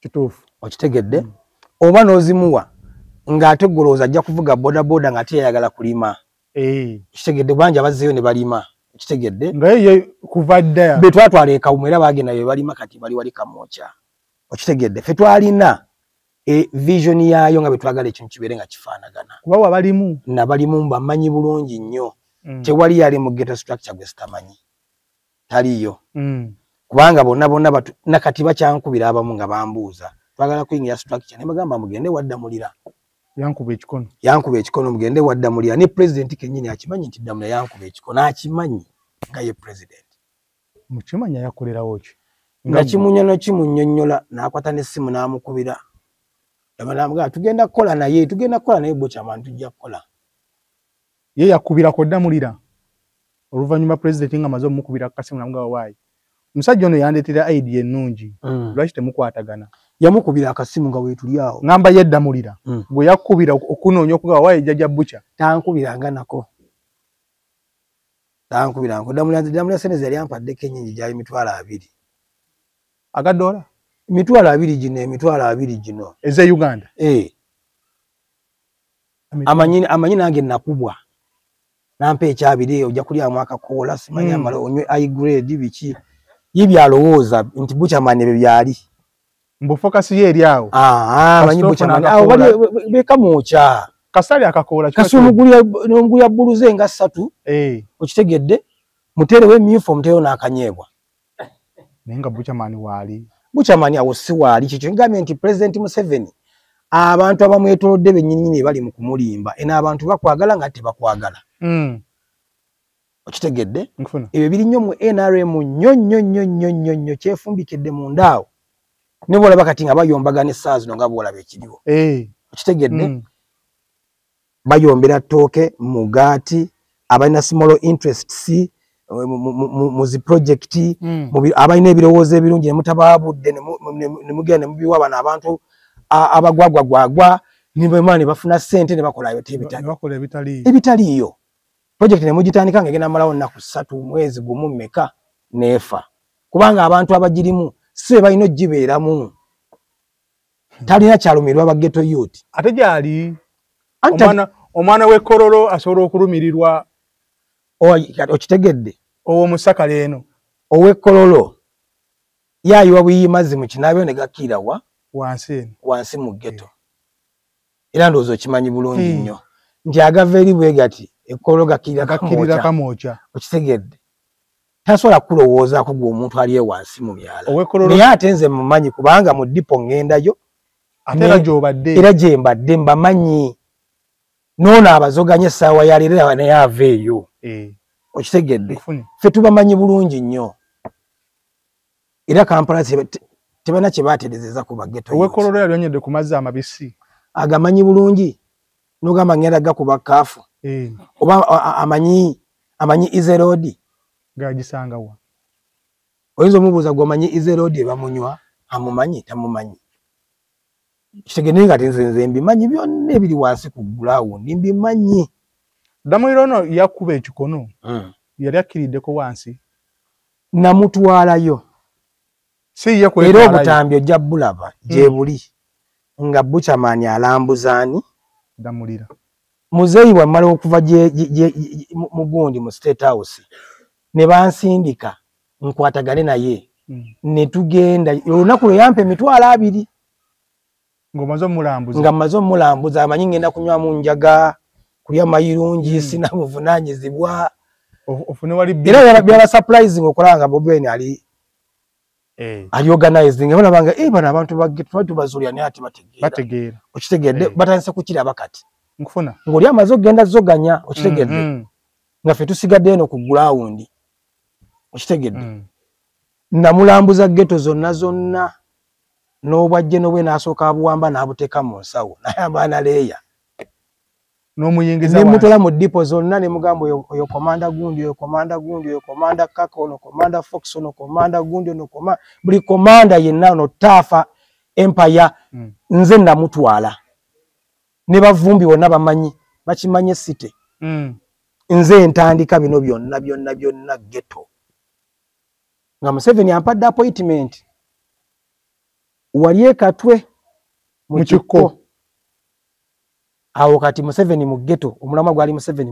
kituufu okitegedde oba n'ozimuwa ng'ate golooza ajja kuvuga bodaboda nga ate yayagala kulima kitegedde bangi abazzeeyo ne balima kitegedde nga ye kuva dda be twatwala ekawumu era bagenda be balima kati bali wali kamooca okitegedde ffe twalina vision yaayo nga bwe twagala ekintu kibeere nga kifaanagana kuba wabalimu nabalimu bamanyi bulungi nnyo tewali yali mu ghetto structure gwe sitamanyi taliyo kubanga bonna nakati bakyankubira abamu nga bambuuza twagala kuyingira structure ne bagamba mugende waddamulira yankuba ekikono mugende waddamulira ne president kennyini akimanyi nti Damulira yankuba ekikono akimanyi nga ye president mukimanya yakolerawo ki nga kimunyono kimunnyonnyola n'akwata n'essimu n'amukubira namugamba tugenda kukola naye Buchaman tujja kukola ye yakubirako Damulira oluvannyuma president nga amaze omukubira kasimu namugamba waayi omusajja ono yandeetera idea ennungi lwaki temukwatagana yamukubira akasimu nga weetuli awo ngamba ye Damulira gwe yakubira okunoonya okuga waayi jjajja Bucha tankubiranga nako Damulira senezi yali ampaddeko ennyingi gyali $20 agadola $20 gino eze Uganda amanyi nange nakubwa nampa ekyabiri ojja kulyamu akakoola simanyi amala onywe high grade biki ye byalowooza nti Buchaman ebyo byali mbu fokasi ye eri awo amanyi Buchaman awo bali bekamwoca kasali akakoola kasumugulya buluze nga 3 okitegedde muterewo emyufu omuterewo n'akanyeebwa naye nga Buchaman waali Buchaman awo si waali kikyo ngambye nti President Museveni abantu abamwetoolodde bennyini bali mu kumulimba n'abantu bakwagala nga tebakwagala okitegedde ebyo biri nnyo mu NRM nnyo kyefumbikidde munda awo ne bwolaba kati nga bayombagana essaawa zino nga bwolaba ekiriwo okitegedde bayombera ttooke mugaati abalina small interests mu zi project abalina ebirowoozo ebirungi ne mutabaabudde ne mugenda ne mubiwa bano abantu abagwagwagwagwa ne bafuna ssente ne bakola ebitaliiyo project ne mugitandika nga egenda malawo nnaku 3 mwezi gumu mmeka neefa kubanga abantu abagirimu si balina ogibeeramu talina kyalumirwa ba ghetto youth ate gyali anta omwana w'ekkololo asobola okulumirirwa okitegedde ow'omusakala eno ow'ekkololo yayiwa buyimazi mu kinaabyo ne gakkira wansi mu ghetto era ndowooza okimanyi bulungi nnyo nti agava eri bwe gati ekkololo gakkirira kamwokya okitegedde tasobola kulowoozaako gwe omuntu ali wansi mu byala naye ate nze mumanyi kubanga mu dipo ŋŋendayo era gye mbadde mbamanyi noono abazoganya essaawa yaleero naye ava eyo okitegedde ffe tubamanyi bulungi nnyo era Kampala tebana kye baaterezeza ku baggeto ow'ekkololo yali onyedde ku mazzi amabisi agamanyi bulungi n'ogamba ngenda gakuba kaafu oba amanyi izeroodi gagisangawa oyinza omubuuza gweomanyi izeroodi ebamunywa amumanyi tamumanyi kitegedde nga nze mbimanyi byonna ebiri wansi ku gulawundi mbimanyi Damuliro ono yakuba ekikono yali akkiriddeko wansi namutwalayo era obutambi ojja bulaba gye buli nga buchamani alambuzaani Damulira muzeeyi bwamala okuva mu gundi mu State House ne bansindika nkwatagane naye ne tugenda olunaku lwe yampa emitwalo 2 nga mmaze omulambuza amanyi ngenda kunywa mu njaga kulya mayirungi sina buvunaanyizibwa era byaba surprising okulaba nga Bobi Wine ali organizing balabanga bano abantu bagge tubazuulya naye ate bategeera okitegedde batandise kukiraba kati ng'oli amaze okgenda zoganya okitegedde nga ffe tusigadde eno ku gulawundi okitegedde namulambuza ghetto zonna n'obwajje n'obwe n'asooka abuwamba n'abuteeka mu nsawo nayamba analeeya n'omuyingiza nemutola mu dipo zonna ne mugamba oyo komanda gundi oyo komanda gundi oyo komanda kaka ono komanda fox ono komanda gundi ono buli komanda yenna ono taafa empire nze namutwala ne bavumbi bonna bamanyi bakimanye site nze ntandika bino byonna ghetto nga Museveni ampadde appointment wali ekatwe mu kikko awo kati Museveni mu ghetto omulamwa gwali Museveni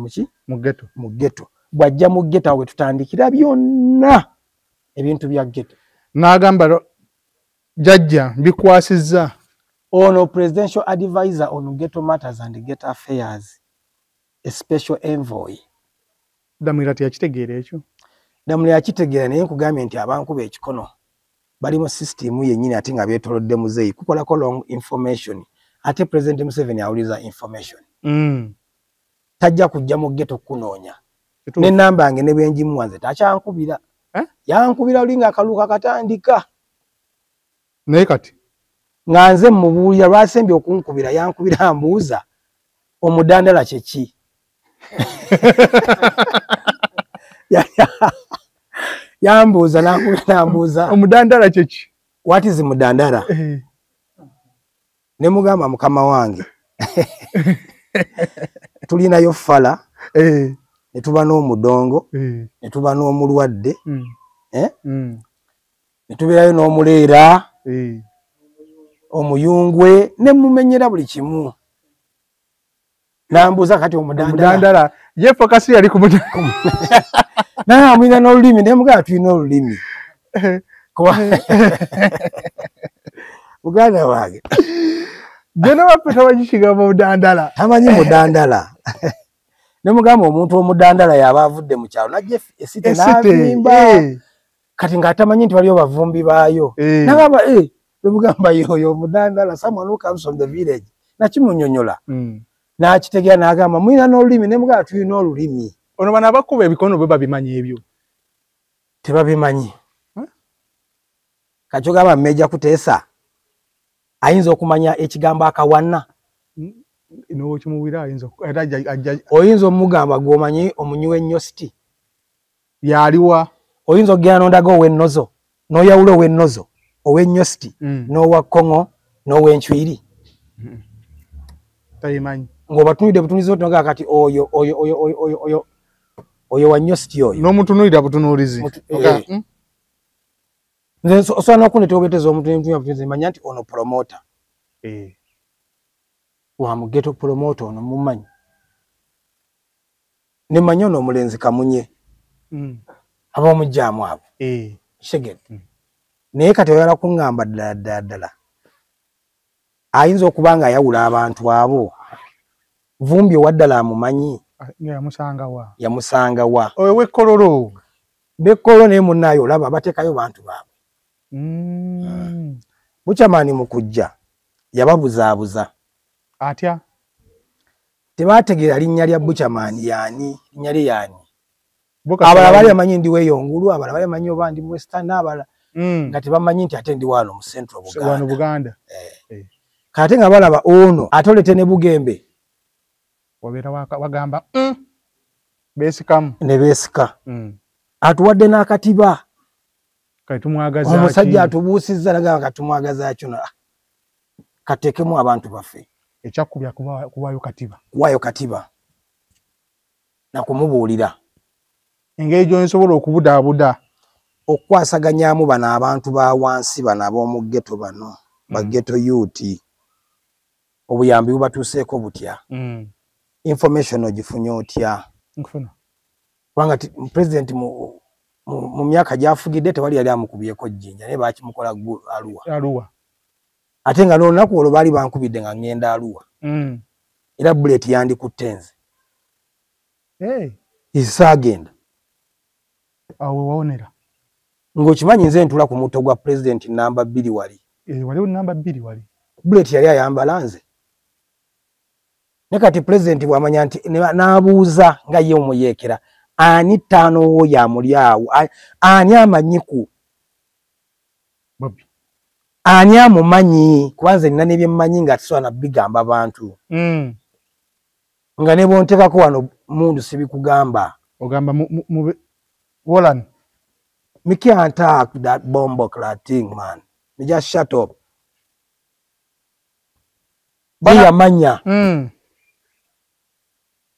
mu ghetto bwajja mu ghetto awe tutandikira byonna ebintu bya ghetto n'agamba jajja bikwasizza ono presidential advisor on ghetto matters and ghetto affairs a special envoy Damulira yakitegeera ekyo Damulira yakitegeera naye nkugambye nti abankuba ekikono bali mu system yennyini ate nga beetolodde muzeeyi kukolako long information ate President Museveni awuliza information tajja kujja mu ghetto kunoonya n'ennamba yange ne bwenjimuwa nze takyankubira yankubira olinga akaluuka katandika naye kati nga nze mubuulira lwasembye okunkubira yankubira ambuuza omudandala kyeki yambuuza nambuuza omudandala kyeki what is mudandala ne mugamba mukama wange tulinayo fala ne tuba n'omudongo ne tuba n'omulwadde ne tubeerayo n'omuleera omuyungwe ne mumenyera buli kimu nambuuza kati omudandala ye fokasi yali namwina n'olulimi ne mugamba tulina olulimi muganda wange jena waffe tamanyi kigambo mudandala tamanyi mudandala ne mugamba omuntu omudandala yaba avudde mu kyalo najja esite n'avimba kati ng'atamanyi nti waliyo bavumbi baayo nagamba bemugamba yoyo omudandala someone who comes from the village nakimunyonyola n'akitegeera n'agamba mwina n'olulimi ne mugamba tulina olulimi ono bano abakuba ebikono bwe babimanyi ebyo tebabimanyi kati ogamba Meja Kuteesa ayinza okumanya ekigambo akawana n'okimuwira oyinza omugamba gw'omanyi omunyi w'ennyositi yaliwa oyinza okugenda n'ondaga ow'ennozo n'oyawula ow'ennozo ow'ennyositi n'owa Kongo n'ow'enchwiri tayimanyi ng'obatunulidde butunulizi otunoga kati oyo wa nnyositi oyo n'omutunulira butunulizi nze osobola n'okundeeta obuleetezi omuntu manya nti ono promota wa mugeto promoter ono mumanyi ne manyono omulenzi Kamunye aba omujjamu abo shegede naye kati oyala kungamba ddala ayinza okubanga ayawula abantu abo Vumbi waddala amumanyi yamusanga wa oyo wekkololo bekkolo naye munnayo olaba bateekayo bantu baabwe Buchamani mu kujja yababuzaabuza atya tebategeera linnya lya Buchamani yaani linnya lye yaani abala bali amanyi ndi weyongulu abala bali amanyi oba ndi Western abala nga tebamanyi nti ate ndi wano mu Central Buganda kate nga balaba ono atolete ne Bugembe wabeera wagamba beesikamu ne beesika atuwadde n'akatiba kati tumwagaza omusajja atubuusizza laga katumwagaza kino katekemu abantu baffe ekyakubya kuwaayo katiba na kumubuulira engeri gy'onsobola okubudaabuda okwasaganyamu bano abantu ba wansi bano ab'omu ghetto bano ba ghetto youth obuyambi bubatuuseeko butya information ogifunye otya kubanga president mu myaka gyafugidde tewali yali amukubyeko jjinja naye bakimukola Arua ate nga n'olunaku olwo baali bankubidde nga ngenda Arua era bullet yandikutte nze isaagenda awo wawonera ng'okimanyi nze ntula ku mutto gwa president namba 2 wali waliwo namba 2 wali bullet yali ayambala nze ne kati president bw'amanya nti n'abuuza nga ye omuyeekera ani ttaano wo yamuli awo ani amanyiku ani amumanyi kubanze nina n'ebyemmanyi nga tisobola nabigamba bantu nga ne bontekako wano mundu sibikugamba ogamba Wolan me can't talk that bomb thing man me just shut up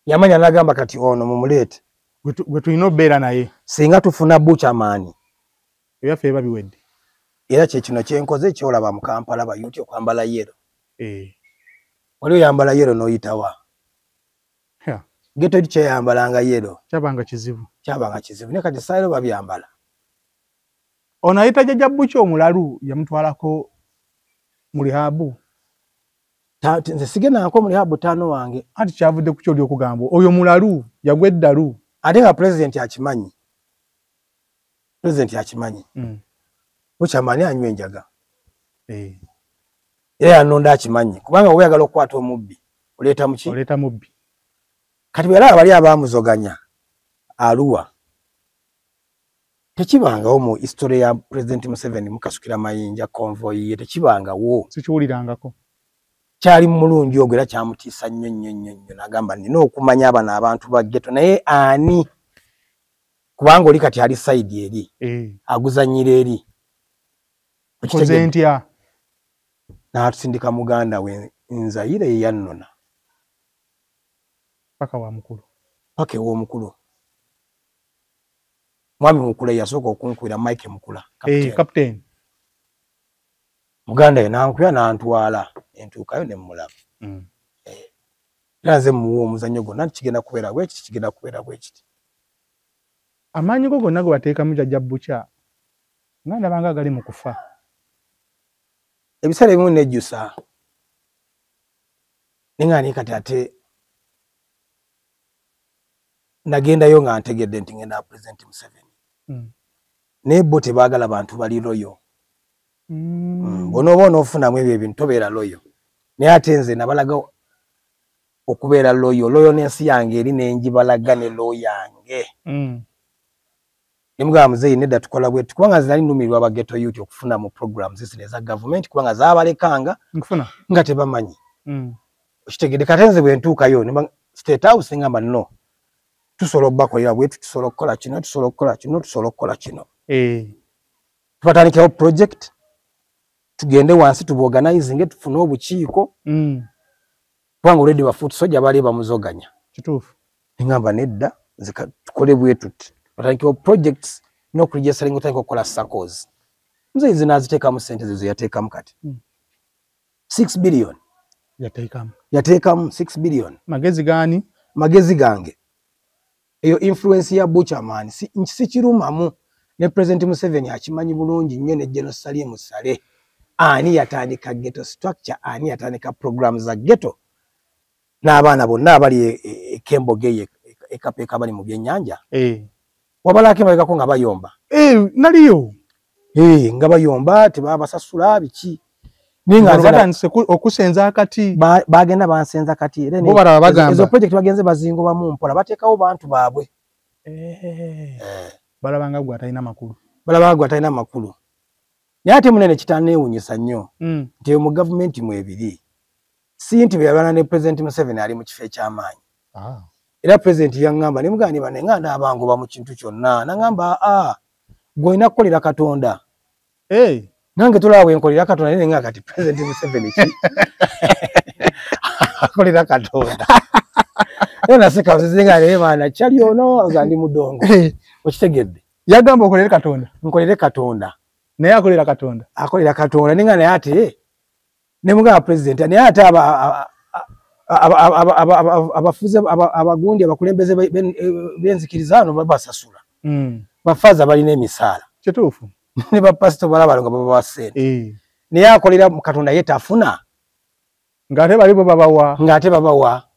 yamanya nagamba kati ono mumulete gwe tulina obeera naye singa tufuna Buchamani ebyaffe eba biwedde era kyekino kyenkoze kyolaba mu Kampala bayuti okwambala yero waliwo yambala yero n'oyitawa ghetto kyeyambalanga yero kyabanga kizibu ne kati sayiro babyambala ono ayita jjajja Buki omulalu yamutwalako mu lihabu nze sigendanako mu lihabu ttaano wange anti kyavudde ku kyoli okugamba oyo mulalu yagwa eddalu ate nga president akimanyi Buchamani anywa enjaga era yanonda akimanyi kubanga oyagala okukwata omubbi oleeta mubbi kati bwe yalaba bali abaamuzoganya Arua tekibangawo mu history ya President Museveni mukasukira mayinja convoy ye tekibangawo sikiwulirangako kyali mulungi ogwo era kyamutiisa nnyo n'agamba nina okumanya abano abantu ba ghetto naye ani kubanga oli kati ali side eri aguzanyira eri koze ntya n'atusindika muganda we Nzaire ye yannona paka ew'omukulu mwami mukula yasooka okunkwira Mike Mukula captain muganda ye nankuya n'antwala entuukayo ne mmulaba era nze muwa omuzannyo gonna kigenda kubeera bwekiti amaanyi go gonna ge wateekamu jjajja Bucha nga ndabanga agali mu kufa ebiseera ebimu nejjusa nengani kati ate nagendayo nga ntegedde nti ngenda President Museveni naye bo tebaagala bantu bali loyo bonooba onoofunamu ebyo ebintu tobeera loyo naye ate nze nabalaga okubeera loyo n'ensi yange eri nenjibalaga ne loyo yange nimugamba muzeeyi nedda tukola bwetu kubanga nze nali nnumirirwa aba ghetto youth okufuna mu programs zino eza government kubanga zaabalekanga nga tebamanyi okitegedde kate nze bwe ntuukayo state house ngamba no tusobola obbakolera bwetu tusobola okukola kino tubatandikirawo project tugende wansi tubuorganizing tufune obukiiko kubanga olwedde bafuuti sojja baali bamuzoganya kituufu ngamba nedda nze tukole bwetu batandikirawo projects n'okuregistering otandika okukola circles nze n'aziteekamu ssente ze yateekamu kati 6 billion yateekamu 6 billion. Magezi gani? Magezi gange. Eyo influence ya Buchaman si kirumamu ne President Museveni akimanyi bulungi nnyo ne General Salim Saleh. Ani yatandika ghetto structure, ani yatandika programs za ghetto. N'abaana bonna abali Kemboge ekapeka bali mu byennyanja. Wabalake balekako nga bayomba. Naliyo. Nga bayomba tebabasasula biki. Ninga batandise okusenza akati. Bagenda bansenza kati. Bo baraba bagamba. Ezo project bagenze bazingo bamu mpola batekawo bantu baabwe. Balabanga gwa talina makulu. Balabanga gwa talina makulu. Yate munene kitaneewunyisa nnyo. Nti mu government mu ebiri. Si nti byabana ne President Museveni ali mu kifo eky'amaanyi. Era President yangamba ne mugani bane nganda abango ba mu kintu kyonna. Nangamba gwe nakolera Katonda. Nange tulawe nkolera Katonda nene nga kati President Museveni ki. Akolera Katonda. Yona seka usizinga ne bana chali ono agandi mudongo. Okitegedde. Yagamba okolera Katonda. Nkolera Katonda. Naye akolera Katonda. Akolera Katonda ninga naye ate ne mugaba President naye ate abafuze abagundi abakulembeze benzikirizano babasasula. Bafaza balina emisaala. Kituufu. Ne ba pastor balaba nga baba sente. Naye akolera Katonda yetafuna. Ngate balibo babawa. Ngate babawa.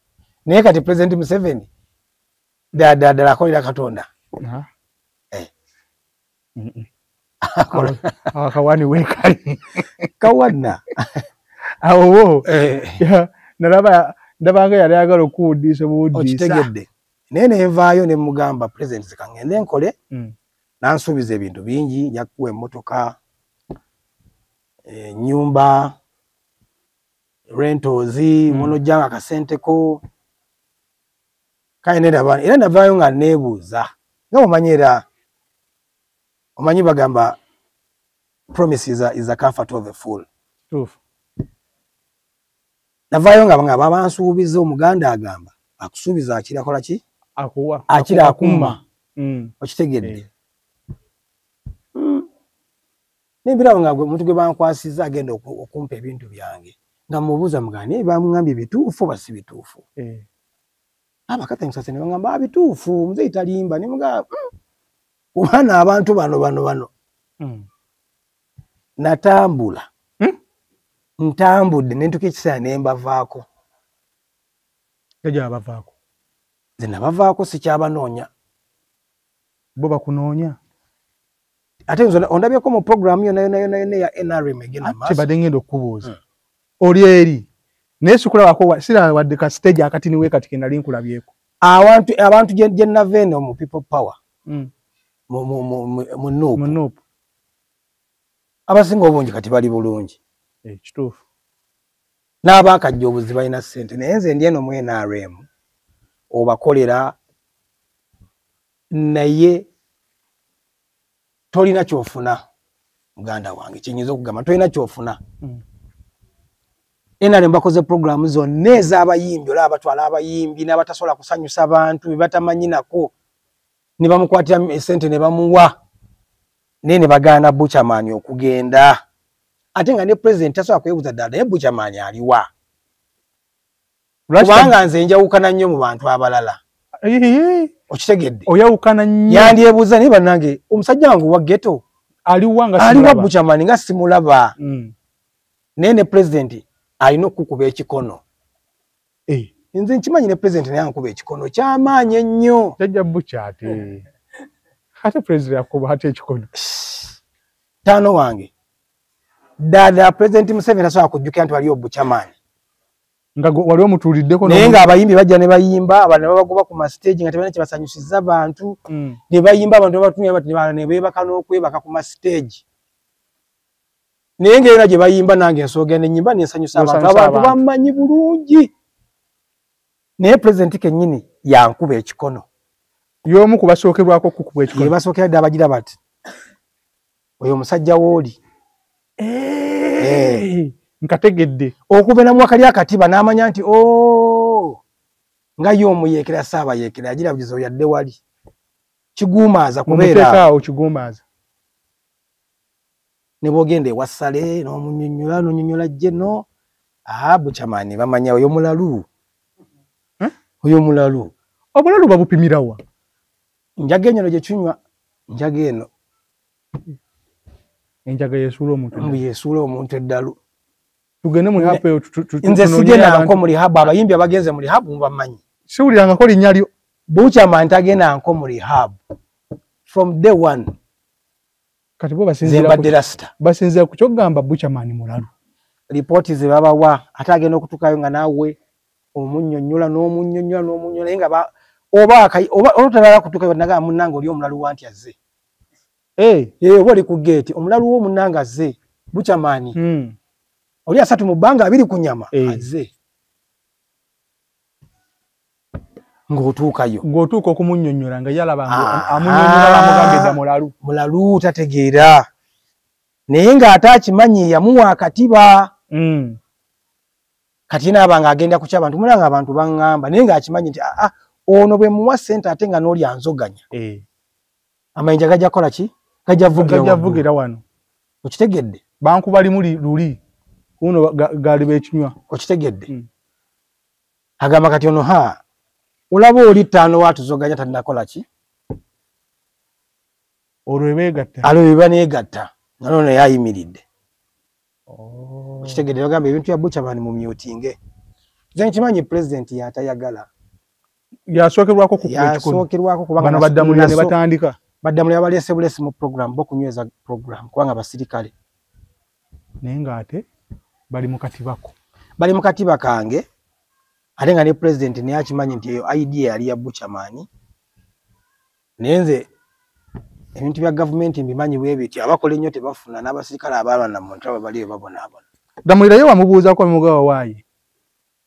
Naye kati President Museveni dada akolera Katonda. Akawani wekali. Kawana. Awo. Ndabanga yali agala okuwuddisa buwuddisa. Okitegedde. Naye nevaayo ne mugamba President kangende nkole. Nansuubiza ebintu bingi, njakuwa emmotoka, nyumba, rentals, monojanga akasenteko. Kale nedaba era navaayo nga neebuuza. Nga omanyira omanyi bagamba promise is a comfort of a fool. Navaayo nga babansuubiza omuganda agamba akusuubiza akira kola ki? Akuwa. Akira akumma. Okitegedde. Nembirawo nga omuntu gwe bankwasiza agenda okumpa ebintu byange. Nga mubuuza mugani bamugambye bituufu basi bituufu. Abakata nsase ne bangamba bituufu muzeyi talimba ne mugamba ubana abantu bano. Natambula. Ntambudde nentuka ekiseera ne mbavaako. Yaja abavaako. Zina bavaako sikyabanoonya. Bo bakunoonya. Ate ondabyeko mu program yona ya NRM egenda maaso. Kibadde ngenda okubuuza. Oli eri. Naye sikulabako sira wadde ka stage akati niwe kati kendali nkulabyeko. Abantu gye naveno mu people power. Mu Nuupu. Abasinga obungi kati bali bulungi. Kituufu. N'abaakajja obuzi balina ssente naye nze ndi eno mu NRM obakolera naye tolina kyofuna muganda wange kyenyinza okugamba tolina kyofuna. NRM bakoze programu zonna ez'abayimbi olaba batwala abayimbi n'abatasobola kusanyusa abantu be batamanyi nako ne bamukwatira essente ne bamuwa naye ne bagaana Buchaman okugenda. Ate nga ne President tasobola kwebuuza ddala naye Buchaman aliwa. Kubanga nze njawukana nnyo mu bantu abalala. Okitegedde. Oyawukana nnyo. Yandyebuuza naye bannange omusajja wange wa ghetto aliwa nga simulaba. Aliwa Buchaman nga simulaba. Naye ne President alina okukuba ekikono. Nze nkimanyi ne President naye ankuba ekikono ky'amaanyi ennyo. Jajja Bucha ate. Ate President akuba ate ekikono. Taano wange. Dada President Museveni asobola kujjukira nti waliyo Buchaman. Nga wali omutuuliddeko naye nga abayimbi bajja ne bayimba abantu ne babagoba ku ma stage nga tebalina kye basanyusiza abantu ne bayimba abantu batumya bati ne beebaka n'okwebaka ku ma stage. Naye ng'era gye bayimba nange ensooga ne nnyimba ne nsanyusa abantu bammanyi bulungi. Naye President kennyini yankuba ekikono. Y'omu ku basookerwako kukubwa ekikono. Ye basookera ddala bagira bati oyo omusajja w'oli. Nkategedde. Okubena mu wakali akatiba n'amanya nti nga y'omuyeekera saaba yeekera agira bugizo yadde wali. Kiguumaaza kubeera. Muteekaawo kiguumaaza. Ne bw'ogenda ewa Sale n'omunnyonnyola n'onnyonnyola jjeno Buchamani bamanya oyo mulalu. Oyo mulalu. Obulalu babupimirawa. Njaga eno gye tunywa. Njaga eno. Enjaga yesuula omuntu. Mbu yesuula omuntu eddalu. Tugende mu hapo nze sigenda nko muri hub abayimbi abagenze muri hub mubamanyi. Siwuliranga ko linnya lyo. Buchamani tagenda nko muri hub. From day one. Kati bo basinzira ku kyogamba Buchamani mulalu. Ripoti ze babawa ate agenda okutukayo nga naawe omunnyonnyola nga oba otalala kutukayo naga munnanga oli omulalu wanti azze. Oba oli ku gate omulalu wo munnanga azze Buchamani. Oli asatu mu bbanga abiri ku nyama azze. Ng'otuuka okumunnyonnyola nga yalaba amunnyonnyola bamugambye mulalu. Mulalu tategeera. Naye ng'ate akimanyi yamuwa akatiba. Kati n'abanga agenda ku ky'abantu mulanga abantu baŋŋamba naye ng'akimanyi nti ono bwe muwa ssente ate nga n'oli anzoganya. Amayinja gajja kukola ki? Gajja vugira wano. Okitegedde? Banku bali muli luli. Uno gali bekinywa. Okitegedde? Agamba kati ono olaba oli ttaano watuzoganya tannakola ki? Olwo beegatta. Alwo neegatta. Nano naye ayimiridde. Okitegedde bagamba ebintu bya Buchamani mu myutinge. Nze nkimanyi president yatayagala. Yasookerwako ku kubanga baddamulira ne batandika. Baddamulira baleese bulesi mu program bokunyweza program kubanga basirikale. Naye ng'ate bali mu katibako. Bali mu katiba kange. Ate nga ne president naye akimanyi nti eyo idea yali ya Buchamani. Naye nze ebintu bya gavumenti mbimanyi bwe biti abakola ennyo tebafuna n'abasirikale abalwana mu ntaba baliyo babonaabona. Ddamulira ye wamubuuzako mugawa waayi.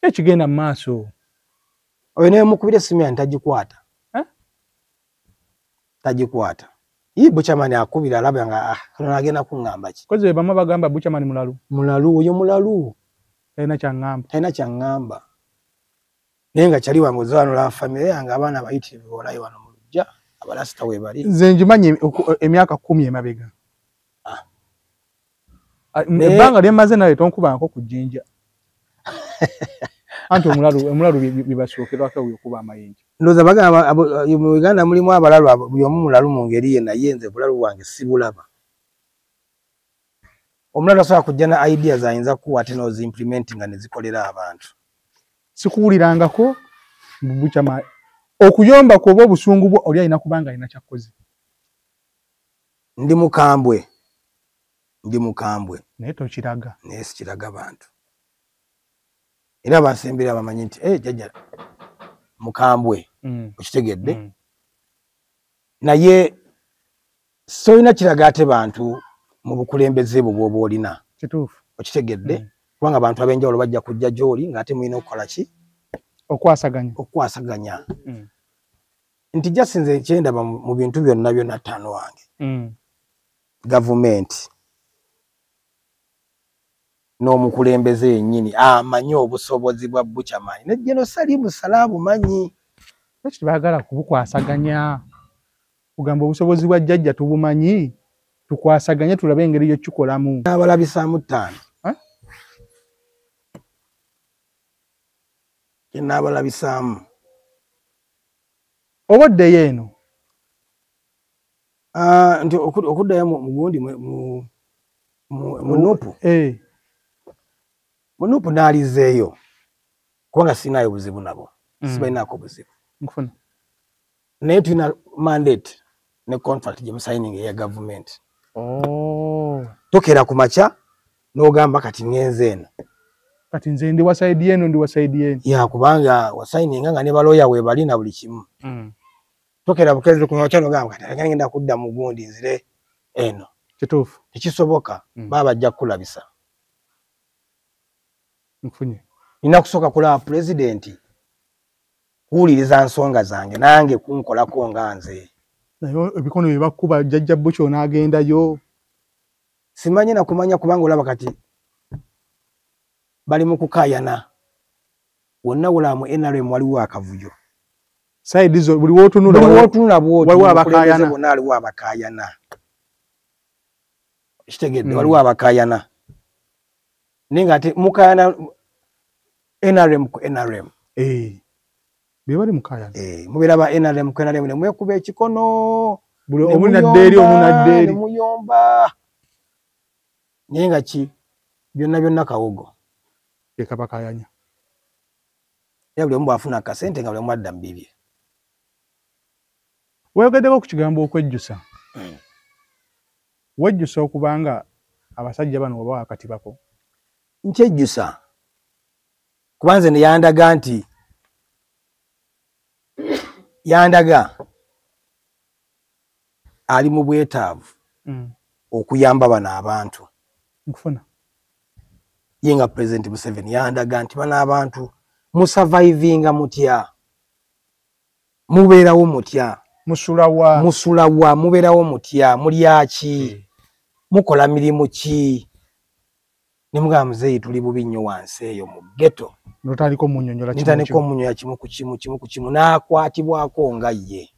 Ekigenda mu maaso. Oyo naye mukubira essimu yange tagikwata. Tagikwata. Buchamani akubira alaba nga ono agenda kuŋŋamba ki? Koze bamwe bagamba Buchamani mulalu. Mulalu oyo mulalu. Talina kyaŋŋamba. Talina kyaŋŋamba. Naye nga kyali wange ozaanula famire yange abaana bayitirivu olayo wano mu luggya abalasita we bali. Nze ngimanyi emyaka 10 emabega. Ebbanga lyemaze nawe tonkubangako ku jjinja. Anti omulalu bibasookerwako okuba amayinja. Ndowooza bagamba mu Uganda mulimu abalalu buli omu mulalu mu ngeri ye naye nze bulalu bwange sibulaba. Omulalu asobola kujja na ideas ayinza kuwa ate n'oziimplimenti nga ne zikolera abantu. Sikuwulirangako Buchamani. Okuyomba kuba obusungu bwo oli alina kubanga alina kyakkoze. Ndi mukambwe. Naye tokiraga. Naye sikiraga bantu. Era basembera bamanyi nti jjajja mukambwe. Okitegedde? Naye soyina kiraga ate bantu mu bukulembeze bwo bw'oba olina. Kituufu. Okitegedde? Kubanga abantu ab'enjawulo bajja kujja gy'oli ng'ate mulina okukola ki? Okwasaganya. Nti jasinze kyendaba mu bintu byonna ttaano wange. Gavumenti n'omukulembeze yennyini amanyi obusobozi bwa Buchamani. Ne General Musalabu manyi. Ekyo baagala kubukwasaganya. Kugamba obusobozi bwa jjajja tubumanyi. Tukwasaganye tulabe engeri y'okikolamu. Abalabisaamu 5. N'abalabisaamu. Obaddeyo eno? Nti okuddayo mu gundi mu Nuupu. Mu Nuupu naalizeeyo. Kubanga sinaayo buzibu nabo. Sibalinaako buzibu. Nkufuna. Naye tulina mandate ne contract gye musayininga eya gavumenti. Tokera ku makya n'ogamba kati ngenze eno. Kati nze ndi wasaidi eno ndi wasaidi eno. Ya kubanga wasayininga nga ne balooya we bali na buli kimu. Tokera bukeerezi ku makya n'ogamba kati ngenda kudda mu gundi nzire eno. Kituufu. Tekisoboka. Baba bajja kukulabisa. Nkufunye. Nina kusooka kulaba pulezidenti kuwuliriza nsonga zange nange kunkolako nga nze. Naye ebikono bye bakuba jjajja Bucyo n'agendayo. Simanyi na kumanya kubanga olaba kati bali mu kukaayana. Wonna wula mu NRM waliwo akavuyo. Saidi zo buli wootunula waliwo abakaayana. Bonna waliwo abakaayana. Kitegedde waliwo abakaayana. Naye ng'ate mukaayana NRM ku NRM bebali mukaya mubira ba NRM ku NRM ne mwekuba ekikono omunaddeeri muyomba nyenga ki byonna kawogo ekabakayanya yabule mbu afuna akasente nga bule mwadda mbibye weyogeddeko ku kigambo okwejjusa wejjusa okubanga abasajja bano oba wakatibako nkyejjusa kubanze ne yandaga nti ali mu bwetaavu okuyamba bano abantu nkufuna yenga President Museveni yandaga nti bano abantu musurvivinga mutya mubeerawo mutya musulawa mubeerawo mutya mulyaki mukola mirimu ki nimugamba muzeeyi tuli bubi nnyo wansi eyo mu ghetto notaliko munnyonnyola nitaneko munyoya kimu ku kimu n'akwatibwako nga ye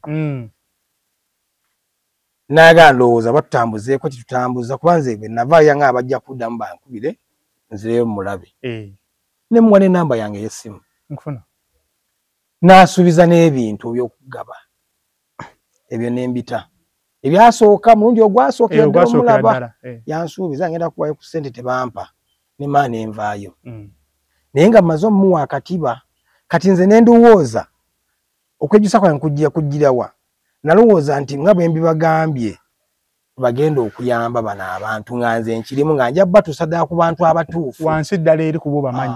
naga ndowooza batutambuzeeko kitutambuza kubanze bwe navaayo nga abajja kuddamu bankubire nzireyo mulabe ne muwa n'ennamba yange y'essimu nkufuna n'asuubiza n'ebintu by'okugaba ebyo n'embita ebyasooka mulundi ogwasookera ddala omulaba yansuubiza ngenda kuwayo ku ssente tebampa ne maana envaayo naye nga mmaze omuwa akatiba kati nze ne ndowooza okwejjusa kwange kujja kugirawa nalowooza nti nga bwe mbibagambye bagenda okuyamba bano abantu nga nze nkirimu nga nja batuusa ddala ku bantu abatuufu wansi ddala eri kubo bamanyi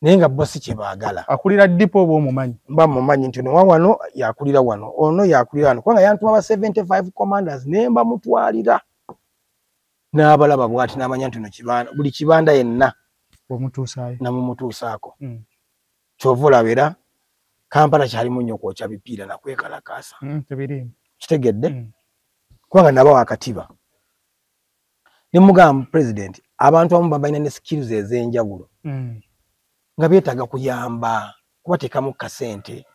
naye nga bo si kye baagala akulira dipo oba omumanyi mba mumanyi nti ono wano yakulira wano ono yakulira wano kubanga yantuma ba 75 commanders ne mba mutwalira n'abalaba bw'ati n'amanya nti no kibanda buli kibanda yenna omutuusaayo namumutuusaako kyova olabera Kampala kyalimu nnyo kwokya bipiira nakwekalakaasa kitegedde kubanga naba wakatiba ne mugamba President abantu abamu babalina ne skills ez'enjawulo nga beetaaga kuyamba kubateekamu kasente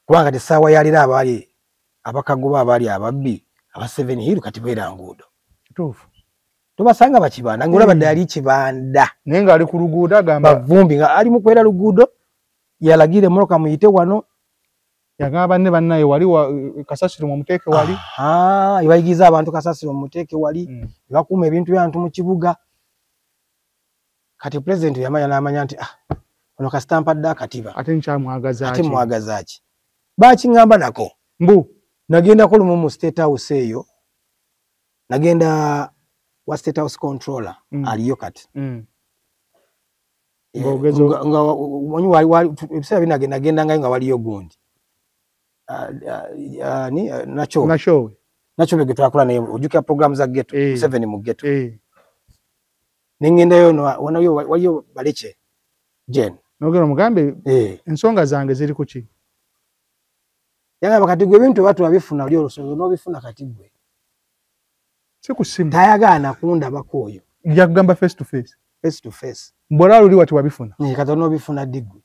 kubanga tesaawa yalira abaali abakagoba abaali ababbi aba 7 hiru kati beera nguudo kituufu tobasanga bakibanda ng'olaba ddala ali kibanda naye ng'ali ku luguudo agamba bavumbi nga ali mu kwera luguudo yalagire mmotoka muyite wano yagamba banne bannaye wali kasasiro mu muteeke wali bayigiza abantu kasasiro mu muteeke wali bakuuma ebintu by'abantu mu kibuga kati President yamanya n'amanya nti ono kasitampa dda akatiba ate nkyamwagazaaki ate mwagazaaki bakiŋŋamba nako mbu nagendako lumu mu State House eyo nagenda wa State House controller aliyo kati ebiseera binagendangayo nga waliyo gundi nachobe ge twakola naye ojjukira programu za ghetto 7 mu ghetto nengendayo waliyo baleke Jen nogera mugambe ensonga zange ziri ku ki yagamba kati gwe ebintu batu babifuna oli olusozo n'obifuna kati gwe si ku simu tayagaana kundabako oyo yakugamba face to face mbona luli wati wabifuna kati n'obifuna digwe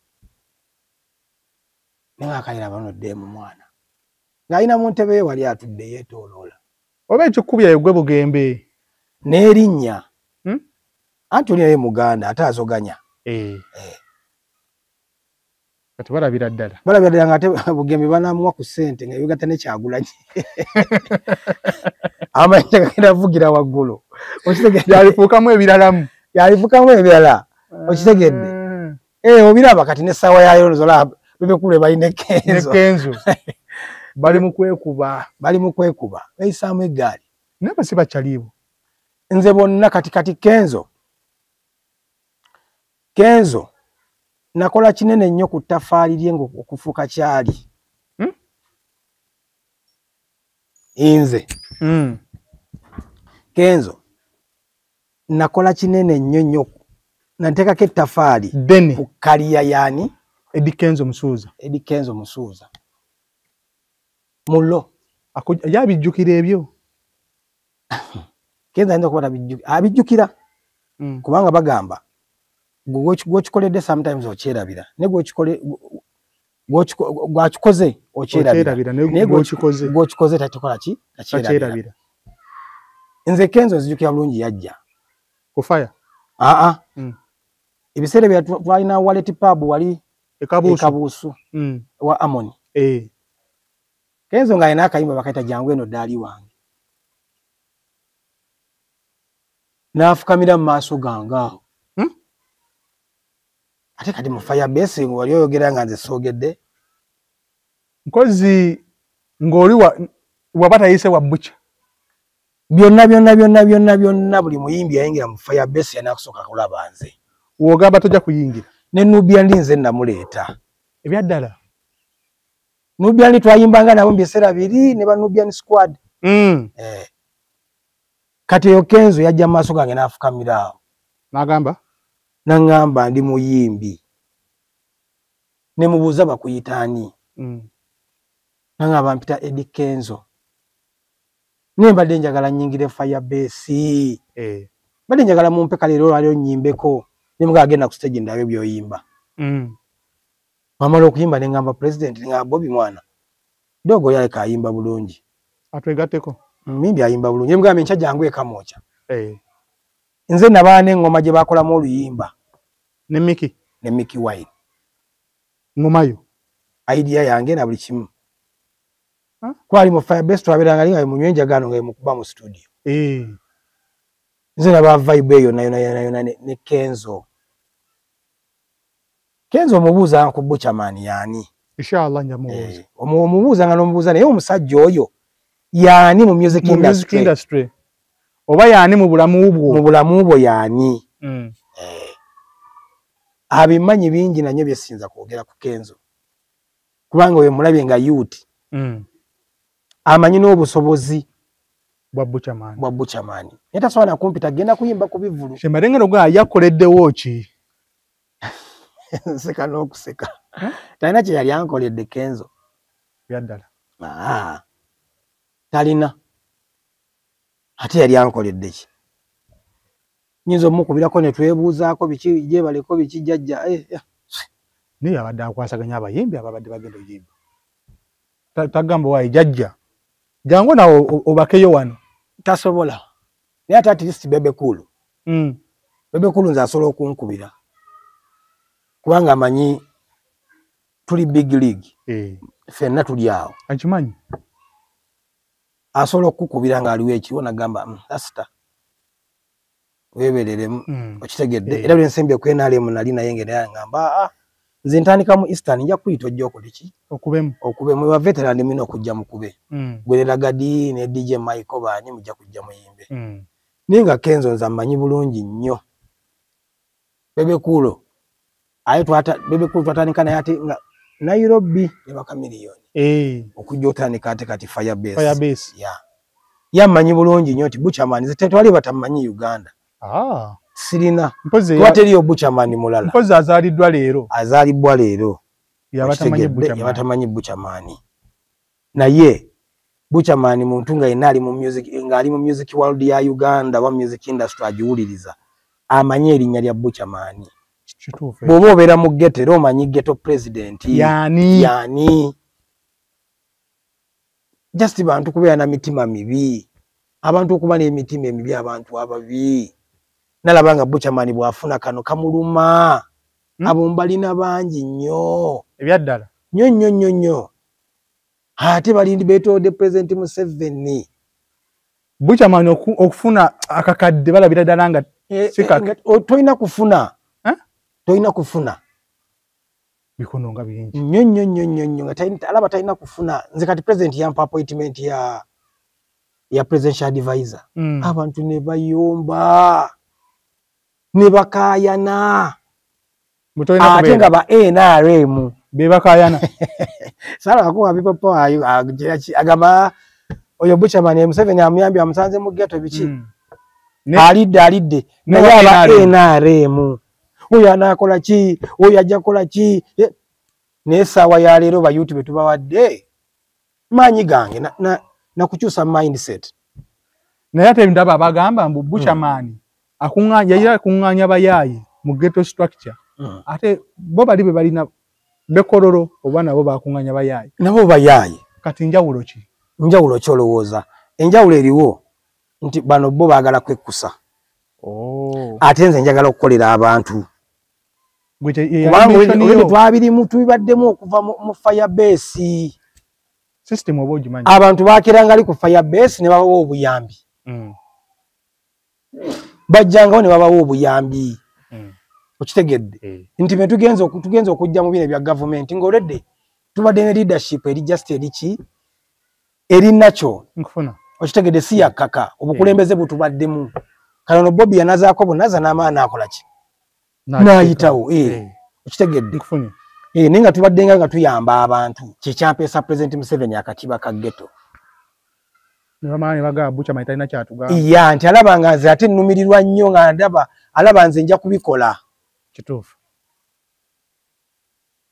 nenga akalira bano ddemu mwana ng'alina mu ntebe ye wali atudde yeetooloola oba ekikubya gwe bugembe n'erinnya anti oli naye muganda ate azoganya kati balabira ddala nga ate bugembe banamuwa ku ssente nga yegatta ne Kyagulanyi amanyita gagenda avugira waggulu yalifuukamu ebiralamu ebirala okitegedde obiraba kati n'essaawa yayo zola bebekule balina ekkenzo bali mu kwekuba bayisaamu eggaali naye basi bakyaliibo nze bonna kati kenzo nakola kinene nnyo ku ttafaali lye okufuuka kyali nze kenzo nakola kinene nnyo nateekako ettafaali ku kaliya yaani Edi Kenzo Musuuza mulo yabijjukira ebyo Kenzo ayinza okuba abijjukira kubanga bagamba gw'okikoledde sometimes okyerabira ne gwakikoze okyerabira naye gw'okikoze takikola ki takyerabira nze Kenzo nzijukira bulungi yajja kufaya Ebiseera bya twalina Wallet Pub wali Kabuusu wa Amoni. Kenzo nga alina akayimba bakaita jangu eno ddaali wange. N'afukamira mu maaso gange awo. Ate kati mu Firebase wali oyogera nga nze soogedde. Nkozi ng'oli waba tayise wa butcha. Byonna buli muyimbi yayingira mu Firebase yanaakusooka kulaba nze. Wogamba tojja kuyingira. Ne Nubian nze namuleeta. Ebyaddala. Nubian twayimbanga nabo mu biseera biri ne ba Nubian Squad. Kati eyo Kenzo yajja maaso gange n'afukamira awo. N'agamba? N'angamba ndi muyimbi. Ne mubuuza bakuyita ani? N'angamba mpita Eddie Kenzo. Ne mbadde njagala nnyingire Firebase. Mbadde njagala mumpe kale leero nnyimbeko. Ne mga agenda ku stage ndabe by'oyimba. Wamala okuyimba ne ngamba president nga Bobby mwana. Dogo yale kayimba bulungi. Atwegatteko. Mimbi ayimba bulungi. Ne mugamba encha jangu ekamocha. Nze nabaana engoma gye bakolamu oluyimba. Ne Mickey Wine. Ngomayo. Idea yange na buli kimu. Kwali mu Firebase twaberanga linga mu nywenjagano nga mukuba mu studio. Nze naba vibe eyo na ne Kenzo. Kenzo omubuuza ku Butcherman yani. Inshallah njamubuuza. Omubuuza nga n'omubuuza naye omusajja oyo yani mu music industry. Oba yani mu bulamu bwo. Mu bulamu bwo yani. Abimanyi bingi nanyo byesinza kwogera ku Kenzo. Kubanga we mulabye nga youth. Amanyi n'obusobozi bwa Butcherman. Yatasobola kumpita genda kuyimba ku bivulu. Shemarengero ga yakoleddewo ki? Seka n'okuseka. Talina kye yali ankoledde Kenzo. Byaddala. Talina. Ate yali ankoledde ki? Nyinza omukubirako ne twebuuzaako biki gyebaleko biki jjajja. Naye abadde akwasaganya abayimbi ababadde bagenda oyimba. Tagamba wayi jjajja. Jangu nawo obakeyo wano. Tasobola. Naye ate at least Bebe Cool. Bebe Cool nze asobola okunkubira. Kubanga amanyi tuli big league. Ffenna tuli awo. Akimanyi. Asobola okukubira ng'aliwo ekiwo n'agamba asita. Weebereremu okitegedde. Era bwe nsembye ku NRM nali naye ngenda ngamba nze ntandika mu Eastern nja kuyita ojja okola ki? Okubemu ba veteran mino okujja mukube. Gwe Lagadi ne DJ Michael baani mujja kujja muyimbe. Ninga Kenzo nza mmanyi bulungi nnyo. Bebe Cool Bebe Cool twatandika naye ate nga Nairobi ne baka miliyoni. Okujja otandika ate kati Firebase. Yammanyi bulungi nnyo ti Butcherman nze tetwali batamanyi Uganda. Sirina. Twateriyo Butcherman mulala. Mpozi azaliddwa leero. Azalibwa leero. Yabatamanyi Butcherman. Naye Butcherman muntu nga yenna ali mu music world ya Uganda wa music industry agiwuliriza. Amanyi erinnya lya Butcherman. Bw'oba obeera mu ghetto era omanyi ghetto president. Yani. Just bantu kubeera na mitima mibi. Abantu okuba n'emitima emibi abantu ababi. Nalabanga Butcherman bw'afuna kano kamuluma. Abo mbalina bangi nnyo. Ebyaddala. Nnyo. Ate balindi beetodde President Museveni. Butcherman okufuna akakadde balabira ddala nga toyina kufuna. Toyina kufuna. Bikono nga bingi. Nnyo nga alaba talina kufuna. Nze kati president yampa appointment ya presidential advisor. Abantu ne bayomba. Ne bakayana. Ate nga ba NRM. Be bakayana. Sala akuwa bipopo agamba oyo Butcherman Museveni amuyambi amusanze mu ghetto biki. Alidde. Naye aba NRM. Oyo anakola ki? Oyo ajja kola ki? N'essaawa ya leero ba YouTube tubawadde. Maanyi gange na kukyusa mindset. Naye ate ndaba abagamba mbu Butcherman akuŋŋaanya bayaaye mu ghetto structure. Ate bo bali be balina bekololo oba nabo bakuŋŋaanya bayaaye. Nabo bayaaye. Kati njawulo ki? Njawulo ki olowooza? Enjawulo eriwo nti bano bo baagala kwekkusa. Ate nze njagala okukolera abantu. Kubanga twabirimu tubibaddemu okuva mu Firebase. System oba ogimanyi. Abantu bakiranga ali ku Firebase ne babawo obuyambi. Bajjangawo ne babawo obuyambi. Okitegedde. Nti me tugenze okujja mu bino bya government ng'oledde tubadde ne leadership eri just eriki eri nacho. Nkufuna. Okitegedde si yakaka obukulembeze butubaddemu. Kano Bobby yanazaako bunaza n'amaana akola ki? N'ayitawo. Okitegedde. Nkufuna. Ninga tubadde nga tuyamba abantu. Kikyampeesa President Museveni akatiba ka ghetto. Nibamaani baga bucha maitana kyatuga. Iya nti alabanga nze ate nnumirirwa nnyo nga ndaba alaba nze nja kubikola. Kituufu.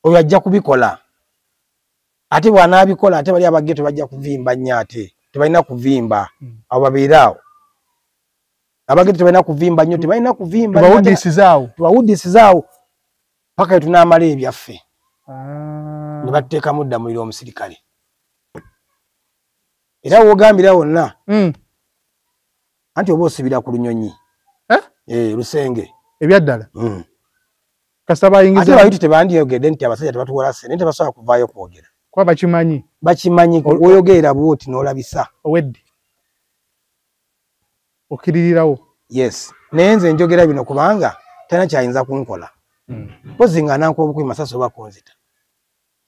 Oyo ajja kubikola. Ate bw'anaabikola ate bali abageto bajja kuvimba nnyo ate. Tebalina kuvimba. Abo babeeraawo. Abageto tebalina kuvimba nnyo, tebalina kuvimba. Tubawudisizaawo. Paka tunaamala ebyaffe. Ne batteeka mudda muliro omusirikale. Era wogambira wonna. Anti oba osibira ku lunyonyi. Lusenge. Ebyaddala. Kasaba ingiza. Ate bayiti tebandiyogedde nti abasajja tebatuwola ssente nti basobola kuvaayo kwogera. Kwa bakimanyi. Bakimanyi oyogerera bwoti n'olabisa. Owedde. Okiririrawo. Yes. Naye nze njogera bino kubanga tena kyayinza kunkola. Pozi nga nankomukubi masaso oba kunzita.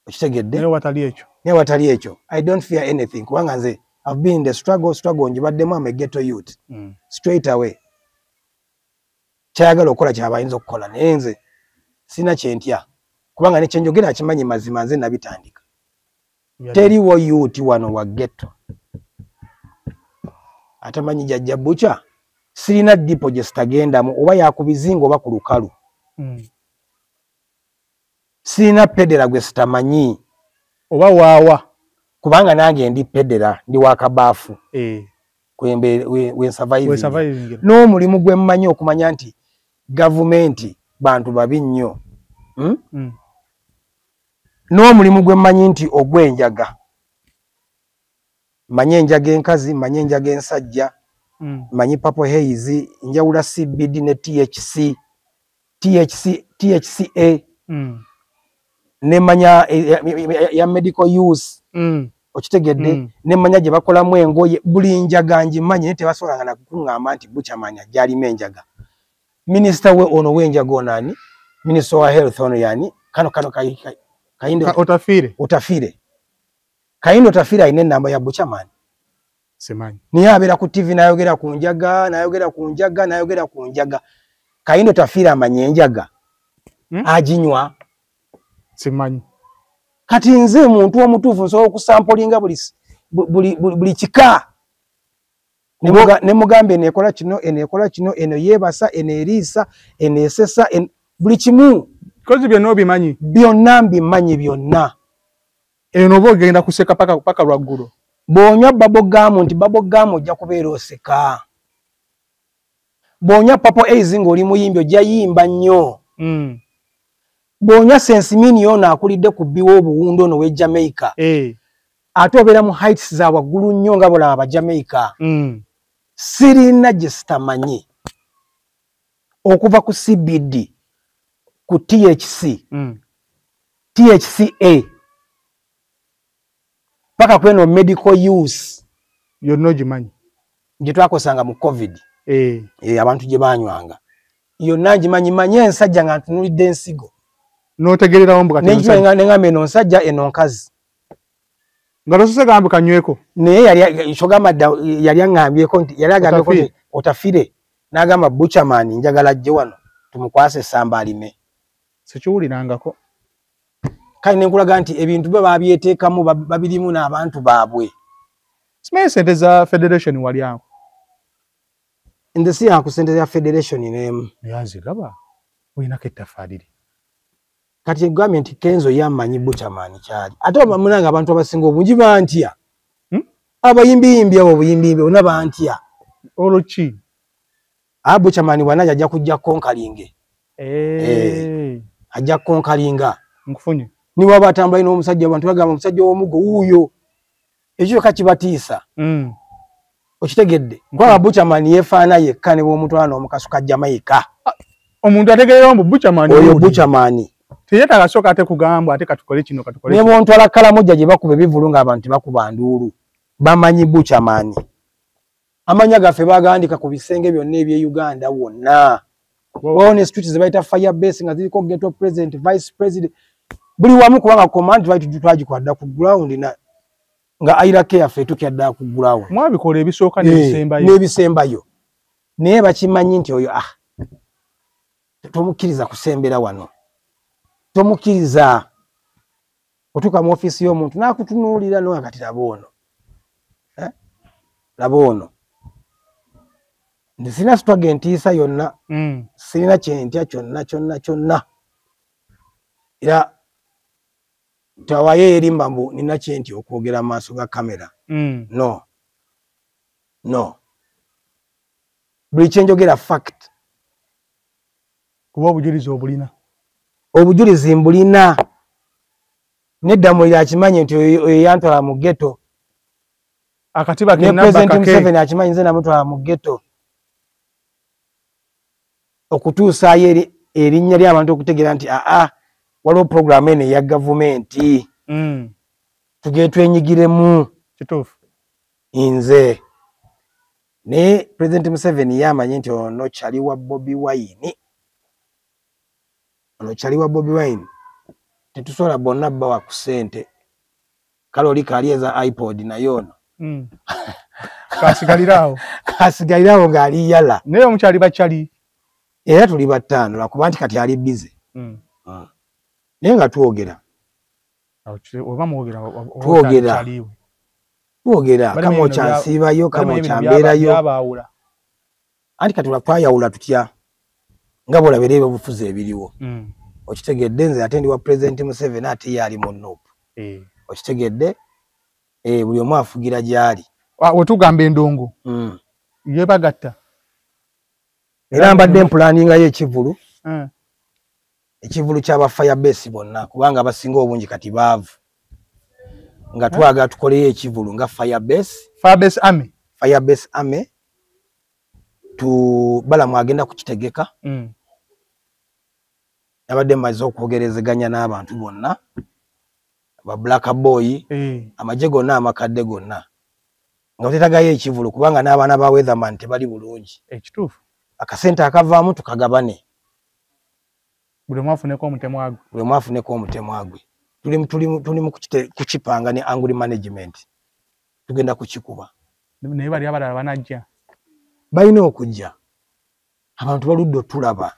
Okitegedde? Ne watali ekyo. I don't fear anything. Kubanga nze I've been in the struggle njibaddemu am a ghetto youth. Straight away. Kyayagala okukola kyabayinza okukola naye nze sina kyentya. Kubanga ne kyenjogera kimanyi mazima nze nabitandika. Teriwo youth wano wa ghetto. Atamanyi jajja bucha sirina dipo gye sitagendamu oba yakubizinga oba ku lukalu. Sirina pedera gwe sitamanyi oba waawa kubanga nange ndi pedera ndi wakabaafu kwembe we surviving no mulimu gwe mmanyi okumanya nti government bantu babi nnyo no mulimu gwe mmanyi nti ogwenjaga manye enjaga enkazi manye enjaga ensajja manyi Purple Haze njawula CBD ne THCA ne manya ya medical use okitegedde ne manya gye bakolamu engoye buli njaga njimanyi ne tebasolanga na kukuŋŋamba nti buchamanya gyali menjaga minister we ono wenjaga onani minister wa health ono yani kano kayindo otafire kayindo otafire ayine namba ya buchamani semanyi niye abeera ku TV nayogera ku njaga kayindo otafire amanye enjaga aginywa semanyi kati nze muntu omutuufu nsobola okusampolinga buli kika ne mugambe eneekola kino eno yeebasa eneeriisa eneesesa buli kimu kozi byonna obimanyi byonna mbimanyi byonna eno oba ogenda kuseka paka lwaggulu bw'onywa babogamu nti babogamu ojja kubeera oseka bw'onywa Purple Haze ng'oli muyimbi ojja yimba nnyo bw'onywa sensimini yono akulidde ku bbiwa obuwundo ono w'e Jamaica ate obeera mu heights za waggulu nnyo nga bolaba aba Jamaica sirina gye sitamanyi okuva ku CBD ku THCA paka kweno medical use yonna ogimanyi gye twakosanga mu COVID abantu gye banywanga yonna ngimanyi manye ensajja nga ntunulidde ensigo n'otegererawo mbu kati neŋŋamba eno nsajja eno nkazi nga tosose gambe kanyweko naye yali aŋŋambyeko nti yali agambyeko nti otafire n'agamba buchamani njagala ajje wano tumukwase essamba alime sikiwulirangako kale nenkulaga nti ebintu bwe babyeteekamu babirimu n'abantu baabwe simanyi sente za federation wali awo nze siyanku sente za federation n'emu yaziraba olinako ettafaaliri kati egambye nti Kenzo yammanyi buchamani kyali ate obamunanga abantu abasinga obungi bantya abayimbi abo obuyimbi bona bantya oloki buchamani bwanaja ajja kujja konkalinge ajja konkalinga nkufunye ni waba atambula ino omusajja abantu bagamba omusajja w'omuggo wuuyo ekyo kakibatiisa okitegedde kwa buchamani yefaana yekka ne bw'omutwala n'omukasu ka Jamaica omuntu ategereyo mbu Buchaman oyo Buchaman teyeta kasoka ate kugamba ate katukole kino katukole ne muntu alakala mujja gye bakube bivulu nga abantu bakuba nduulu bamanyi Buchaman amanya gaffe bagandika ku bisenge byonna ebye Uganda wonna waone streets zebaita fire base nga ziliko ghetto president vice president buli wamu kubanga command right twagikwadda ku ground na nga airake yaffe tukyadda ku ground mwabikola ebisooka n'ebisembayo naye bakimanyi nti oyo tomukiriza kusembera wano tomukiriza otuka mu office y'omuntu nakutunuulira no akati labono labono ndisina struggle entiisa yonna sirina kyentya kyonna era tawaye erimba mbu nina kyenti okwogera maaso ga kamera no buli kyenjogera fact kuba obujulizi mbulina nedda mulira akimanyi nti oyo yantwala mu ghetto akatiba ne President Museveni akimanyi nze namutwala mu ghetto okutuusaayo erinnya ly'abantu okutegeera nti waliwo programu eno eya gavumenti tugende twenyigiremu kituufu nze naye President Museveni yamanyi nti ono kyali wa Bobi Wine tetusobola bonna bawa ku ssente kale oli kaalieza iPod naye ono kasigalirawo ng'ali yala naye omukyali bakyali era tuli battaano lwakuba nti kati ali bize naye nga twogera kama okyansiibayo kama okyambeerayo anti kati twayawula tutya nga bwolabera ebyobufuzi ebiriwo okitegedde nze ate ndi wa President Museveni ate ye ali mu NUP okitegedde buli omu afugira gy'ali wetugamba endongo yebagatta era mbadde mpulaningayo ekivulu ky'aba firebase bonna kubanga abasinga obungi kati baavu nga twagala tukoleyo ekivulu nga firebase army balamu agenda kukitegeka abadde mmaze okwogerezeganya n'abantu bonna aba Black Boy amagye gonna amakadde gonna nga tetagayo ekivulu kubanga n'abaana ba Weatherman tebali bulungi ekituufu akasente akavaamu tukagabane buli mwafuneko omutemwa gwe tuli mu kukipanga ne angry management tugenda kukikuba naye bali abalala banajja balina okujja abantu baludde otulaba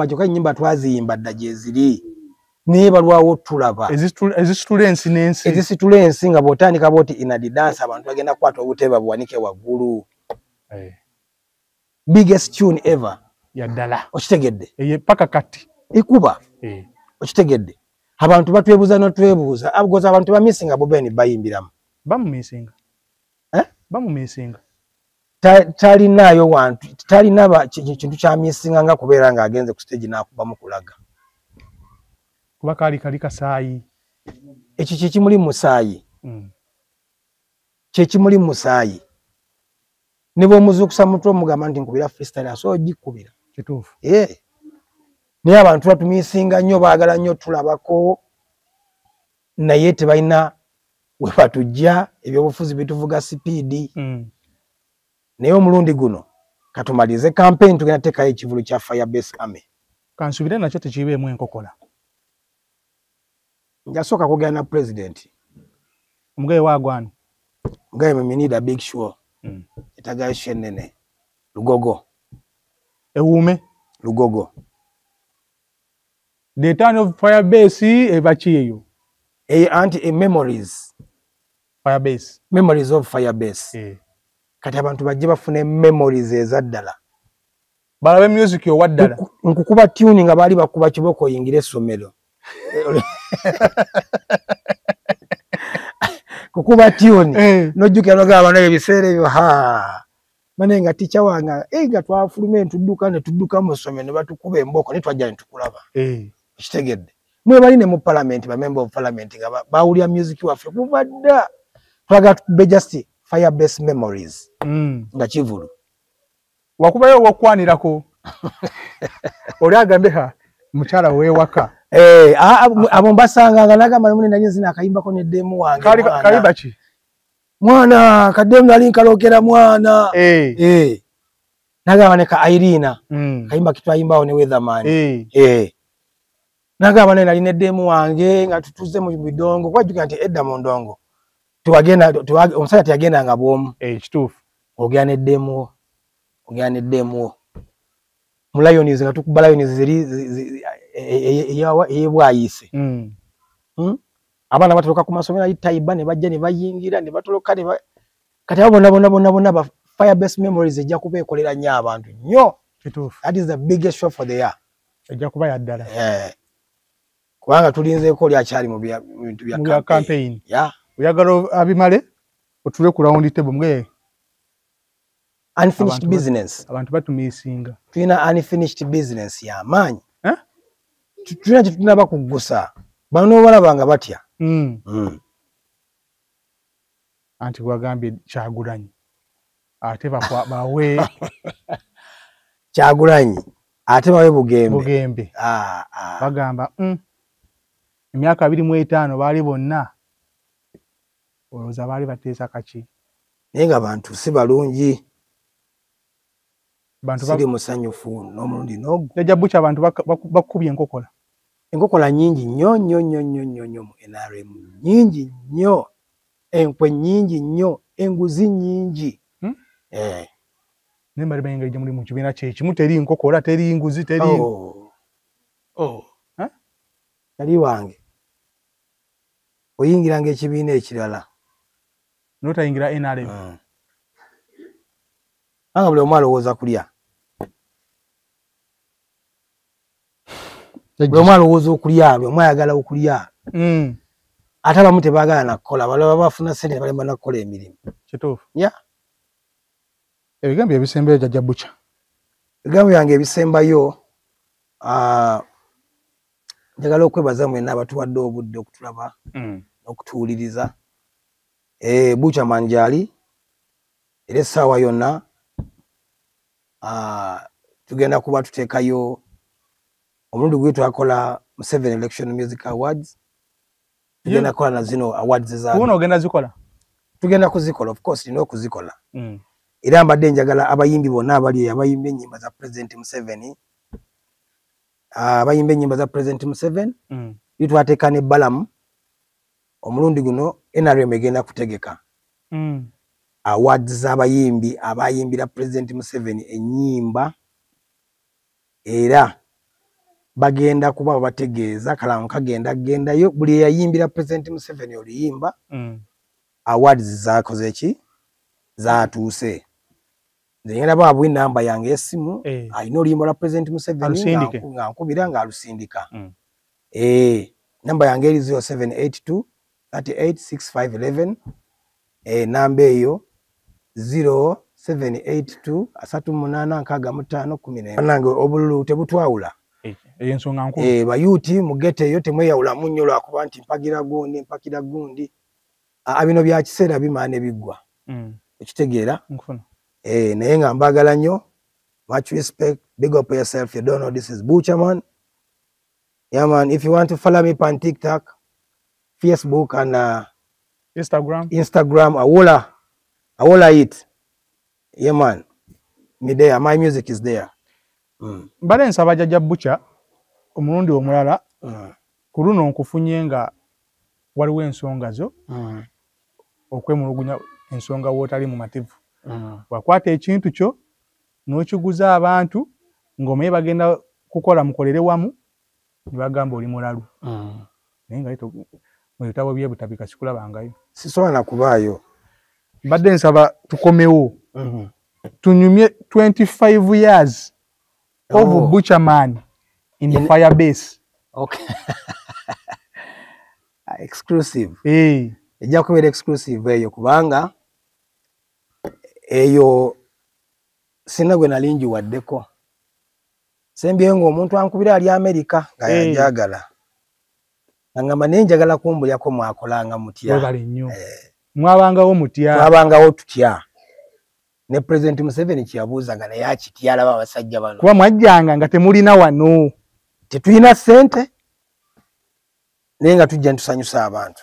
kyokka ennyimba twaziyimba dda gye ziri naye balwawo tulaba ezisitula ensi nga bw'otandika bwoti inadidansi abantu bagenda kukwata obutebe buwanike waggulu biggest tune ever yaddala okitegedde paka kati ekuba okitegedde abantu batwebuuza n'otwebuuza abugoza abantu bamisinga Bobeni bayimbiramu bamumisinga talinayo wantu talina kintu kya misinga nga kubeera ng'agenze ku stage n'akubamu kulaga kuba kali kasaayi ekyo kyekimuli mu musaayi ne bw'omuzuukusa mutwe omugamba nti nkubira freestyle asobola ogikubira kituufu naye abantu batumisinga nnyo baagala nnyo tulabako naye tebalina we batujja ebyobufuzi bituvuga sipiidi naye omulundi guno katumalize campaign tugenda teekayo ekivulu kya firebase army kansubire nakyo tekibeemu enkokola njasooka kwogera na president omugaye wagwani mugaye meminida big show etagayo shenene Lugogo ewuume Lugogo the town of firebase ebaki eyo anti memories of firebase kati abantu bajje bafune memories ezaddala balabe music yo waddala nkukuba tune nga bali bakuba kiboko oyingire essomero kukuba tune nojjukira nogaba naye ebiseera ebyo mane nga ticha wanga nga twafulume ntudduka ne tudduka mu ssomero ne batukuba emboko ne twajja ne tukulaba kitegedde mwe bali ne mu parliament ba member of parliament nga bawulya music waffe kubadda twaga be just firebase memories nga kivulu wakubayo wakwanirako oli agambe mukyala wewaka abo mbasanga nagamba mune nali nzina akayimbako ne demu wange kaliba ki mwana kademu nali nkalokera mwana nagamba ne ka Irina kayimba kitwayimbawo ne Weatherman nagamba ne nali ne demu wange nga tutuze mu bidongo kwajuka nti edda mu ndongo omusajja teyagenda nga bwomu kituufu ogera ne demu mu Lions nga tukuba Lions ziri eyebwayise abaana batoloka ku masomero ayi Taiba ne bajja ne bayingira ne batoloka ne kati abo bonna ba fire base memories ejja kubeekolera nnyo abantu nnyo. That is the biggest show for the year. Ejja kuba ya ddala. Kubanga tulinzeeko lyakyali mu bintu bya campaign. Oyagala abimale otule ku round table mwe. Unfinished business. Abantu batumisinga. Tulina unfinished business ya maanyi. Tulina tunaba kugusa. Bano balabanga batya. Anti gwagambye Kyagulanyi. Ate bawe Kyagulanyi. Ate bawe Bugembe. Bagamba emyaka 25 baali bonna. Oloza baali bateesa kaki. Nenga bantu si balungi. Bantu bali musanyufu n'omulundi n'ogwo. Jajja Butcher abantu bakubye enkokola. Enkokola nyingi nnyo mu NRM. Nyingi nnyo. Enkwe nyingi nnyo. Enguzi nyingi. Nemba libengeje muri mu kibiina kye kimu teri nkokola teri nguzi teri. Tali wange. Oyingiranga ekibiina ekirala. Notayingira NRM. Anga buli omu alowooza kulya. Buli omu alowooza okulya, buli omu ayagala okulya. Ate abamu tebaagala na kukola, balaba bafuna ssente balemba na kukola emirimu. Kituufu. Ebigambo ebisembayo Jajja Butcher. Ebigambo byange ebisembayo njagala okwebaza mwenna abatuwadde obudde okutulaba n'okutuwuliriza. Butcher Manjali era essaawa yonna tugenda kuba tuteekayo omulundi gwe twakola mu 7 Election Music Awards. Tugenda kukola na zino awards za. Uno ogenda zikola? Tugenda kuzikola, of course nino okuzikola. Era mbadde njagala abayimbi bonna abali abayimba ennyimba za President Museveni. Abayimba ennyimba za President Museveni. Twateeka ne Balamu. Omulundi guno NRM egenda kutegeka. Awards z'abayimbi abayimbira President Museveni ennyimba era bagenda kuba bategeeza kalamu kagendayo buli yayimbira President Museveni oluyimba awards zakoze ki zaatuuse. Nze ngenda baabwe namba yange y'essimu alina oluyimba lwa President Museveni nga nkubira nga alusindika. Namba yange eri 0782 386511 namba eyo 0782 386514. Nange obululu tebutwawula. Ensonga nkulu. Bayuti mugete eyo temweyawula munnyo lwakuba nti mpakira gundi. Bino bya kiseera bimaane biggwa. Okitegeera? Naye nga mbagala nnyo. Much respect. Big up yourself. You don't know this is Butcher man. Yeah man, if you want to follow me on TikTok, Facebook and Instagram, Awola it. Yeah man. Me there, my music is there. Mbale nsaba Jajja Butcher omulundi omulala ku luno nkufunye nga waliwo ensonga zo okwemulugunya ensonga wootali mu mativu. Wakwata ekintu kyo n'okiguza abantu ng'omaye bagenda kukola mukolere wamu ne bagamba oli mulalu. Naye nga mu bitabo by'ebutabika sikulabangayo. Sisobola na kubaayo. Mbadde nsaba tukomewo. Tunyumye 25 years of Butcher man in the fire base. Okay. Exclusive. Ejja kubeera exclusive eyo kubanga eyo sina gwe nali njiwaddeko. Sembyeyo ng'omuntu ankubira ali Amerika nga yanjagala. Nangamba naye njagala kumbulyako mwakolanga mutya. Mwabangawo mutya. Mwabangawo tutya. ne President Museveni kiyabuuzanga naye akityalaba abasajja bano kuba mwajjanga nga temulina wano tetulina ssente naye nga tujja ntusanyusa abantu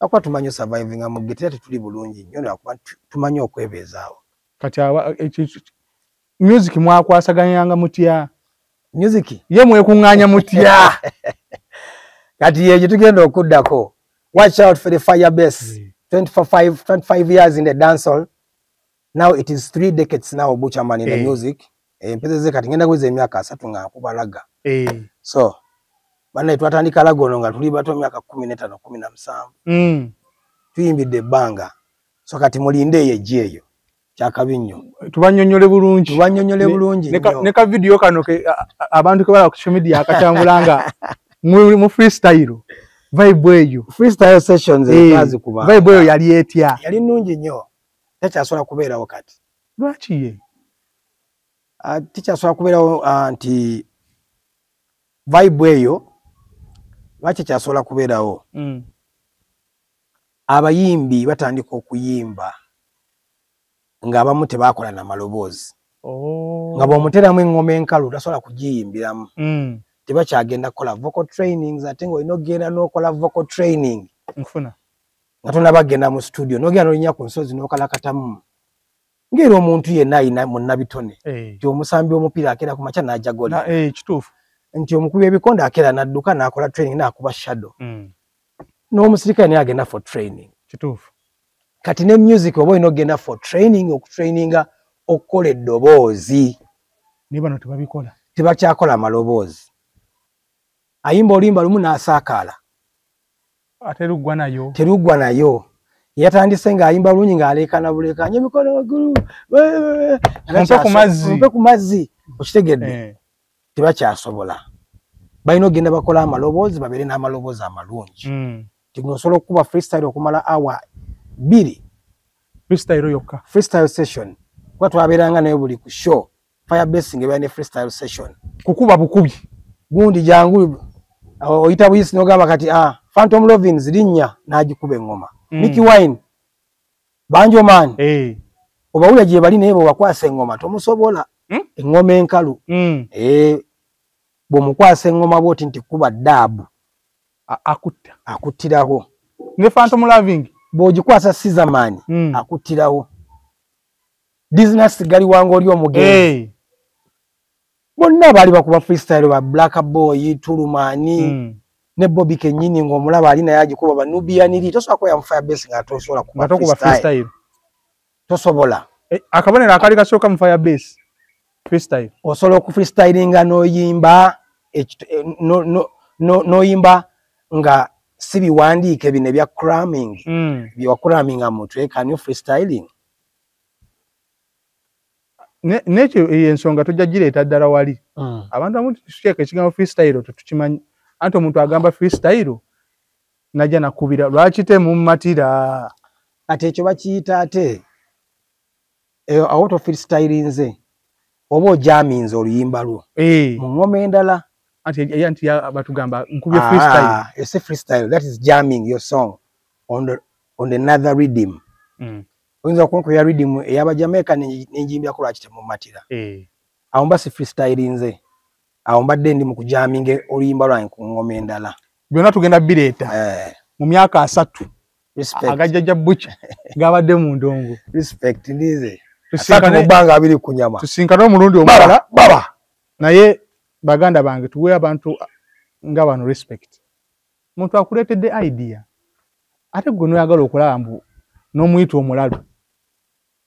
akuba tumanyi survivinga mu gete tetuli bulungi nnyo nakuba tumanyi okwebeezaawo kati music mwakwasaganyanga mutya music ye mwekuŋŋaanya mutya kati yejo tugenda okuddako watch out for the Firebase 25 years in the dancehall now it is 3 decades now Butcherman in the music mpezeze kati ngenda kweza emyaka 3 nga nkubalaga so bana twatandika lagono nga tuli bato myaka 15 17 tuyimbidde banga so kati mulinde yejeyo kyakabinyo tubanyonyole bulungi ne ka video kano ke abantu ke bala ku social media akatambulanga mu freestyle vibe eyo freestyle sessions kazi kuba vibe eyo yali etya yali nungi nnyo tekyasobola kubeerawo kati lwaki ye tekyasobola kubeerawo nti vibe eyo lwaki kyasobola kubeerawo abayimbi batandika okuyimba ng'abamu tebakola na maloboozi nga bw'omuteramu engoma enkalu tasobola kugiyimbiramu tebakyagenda kukola vocal trainings ate ng'olina okgenda n'okola vocal training nfuna nga tonabagenda mu studio n'ogenda n'olinya ku nsozi n'okalakatamu ng'era omuntu yenna ayina munnabitone nti omusambi omupiira akeera ku makya n'ajagola kituufu nti omukubi ebikonde akeera n'adduka n'akola training n'akuba shadow n'omusirikale naye agenda for training kituufu kati ne music oba olina okgenda for training okutraininga okukola eddoboozi ne bano tebabikola tebakyakola amaloboozi ayimba olimba lumu n'asaakaala ate teruggwa nayo yatandise ng'ayimba bulungi ng'aleekana buleekanya emikono waggulu mpe ku mazzi okitegedde tebakyasobola balina okgenda bakola amaloboozi babeere n'amaloboozi amalungi tinosobola okukuba freestyle okumala awa 2 freestyle yokka freestyle session kuba twabeeranga nayo buli ku show Firebase ng'ebeera ne freestyle session kukuba bukubi gundi jangu oyita buyisi n'ogamba kati Phantom Lovins linnya n'agikuba engoma Nicky Wine Banjoman obawulira gye bali naye bwewakwasa engoma tomusobola engoma enkalu bw'omukwasa engoma bw'oti nti kuba daabu akuttirawo ne Phantom Loving bw'ogikwasa Sizamani akuttirawo Business gali wange oli omugenzi bonna baali bakuba freestyle ba Black Boy Tulumani ne Bobby Kenyini ng'omulaba ali naye agikuba ba Nubian iri tosobola kuba ya Firebase nga tosobola kuba freestyle tosobola akabonero akali kasooka mu Firebase freestyle osobola oku freestylinga n'oyimba n'oyimba nga si biwandiike bino ebya cramming byewakraminga mutwe can you freestyling nekyo ensonga tojja gireeta ddala wali abantu amu tukyeka ekigambo freestyle tetukimanyi anti omuntu agamba freestyle najja nakubira lwaki temummatira ate ekyo bakiyita ate awo to freestylinze oba ojaminze oluyimba lwo mu ngoma endala anti batugamba nkubye freestyle it's a freestyle that is jamming your song on another rhythm oyinza okunkuya rhythm ey'Abajamaica n'enjimbya ku lwaki temummatira awo mba si freestylinze awo mbadde ndi mu kujaminga oluyimba lwange ku ngoma endala byonna tugenda bireeta mu myaka 3 agajjajja Butcher gabadde mu ndongo respect ndize tusinkane banga abiri kunyama tusinkane omulundi omulala baba naye baganda bange tuwe abantu nga bano respect muntu akuleetedde idea ate gwe noyagala okulaba mbu n'omuyita omulalu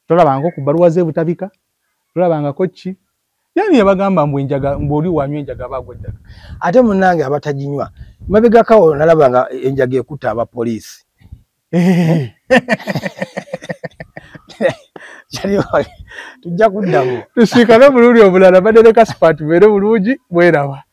tolabanga ku bbaluwa z'ebutabika tolabangako ki yani yabagamba mbu enjaga mboli wanywa enjaga bagweddaga ate munnange abataginywa mabegakawo nalabanga enjaga ekutta abapoliisi tujja kuddamu tusinkane bulungi obulala badde ne kasipati beere bulungi bweraba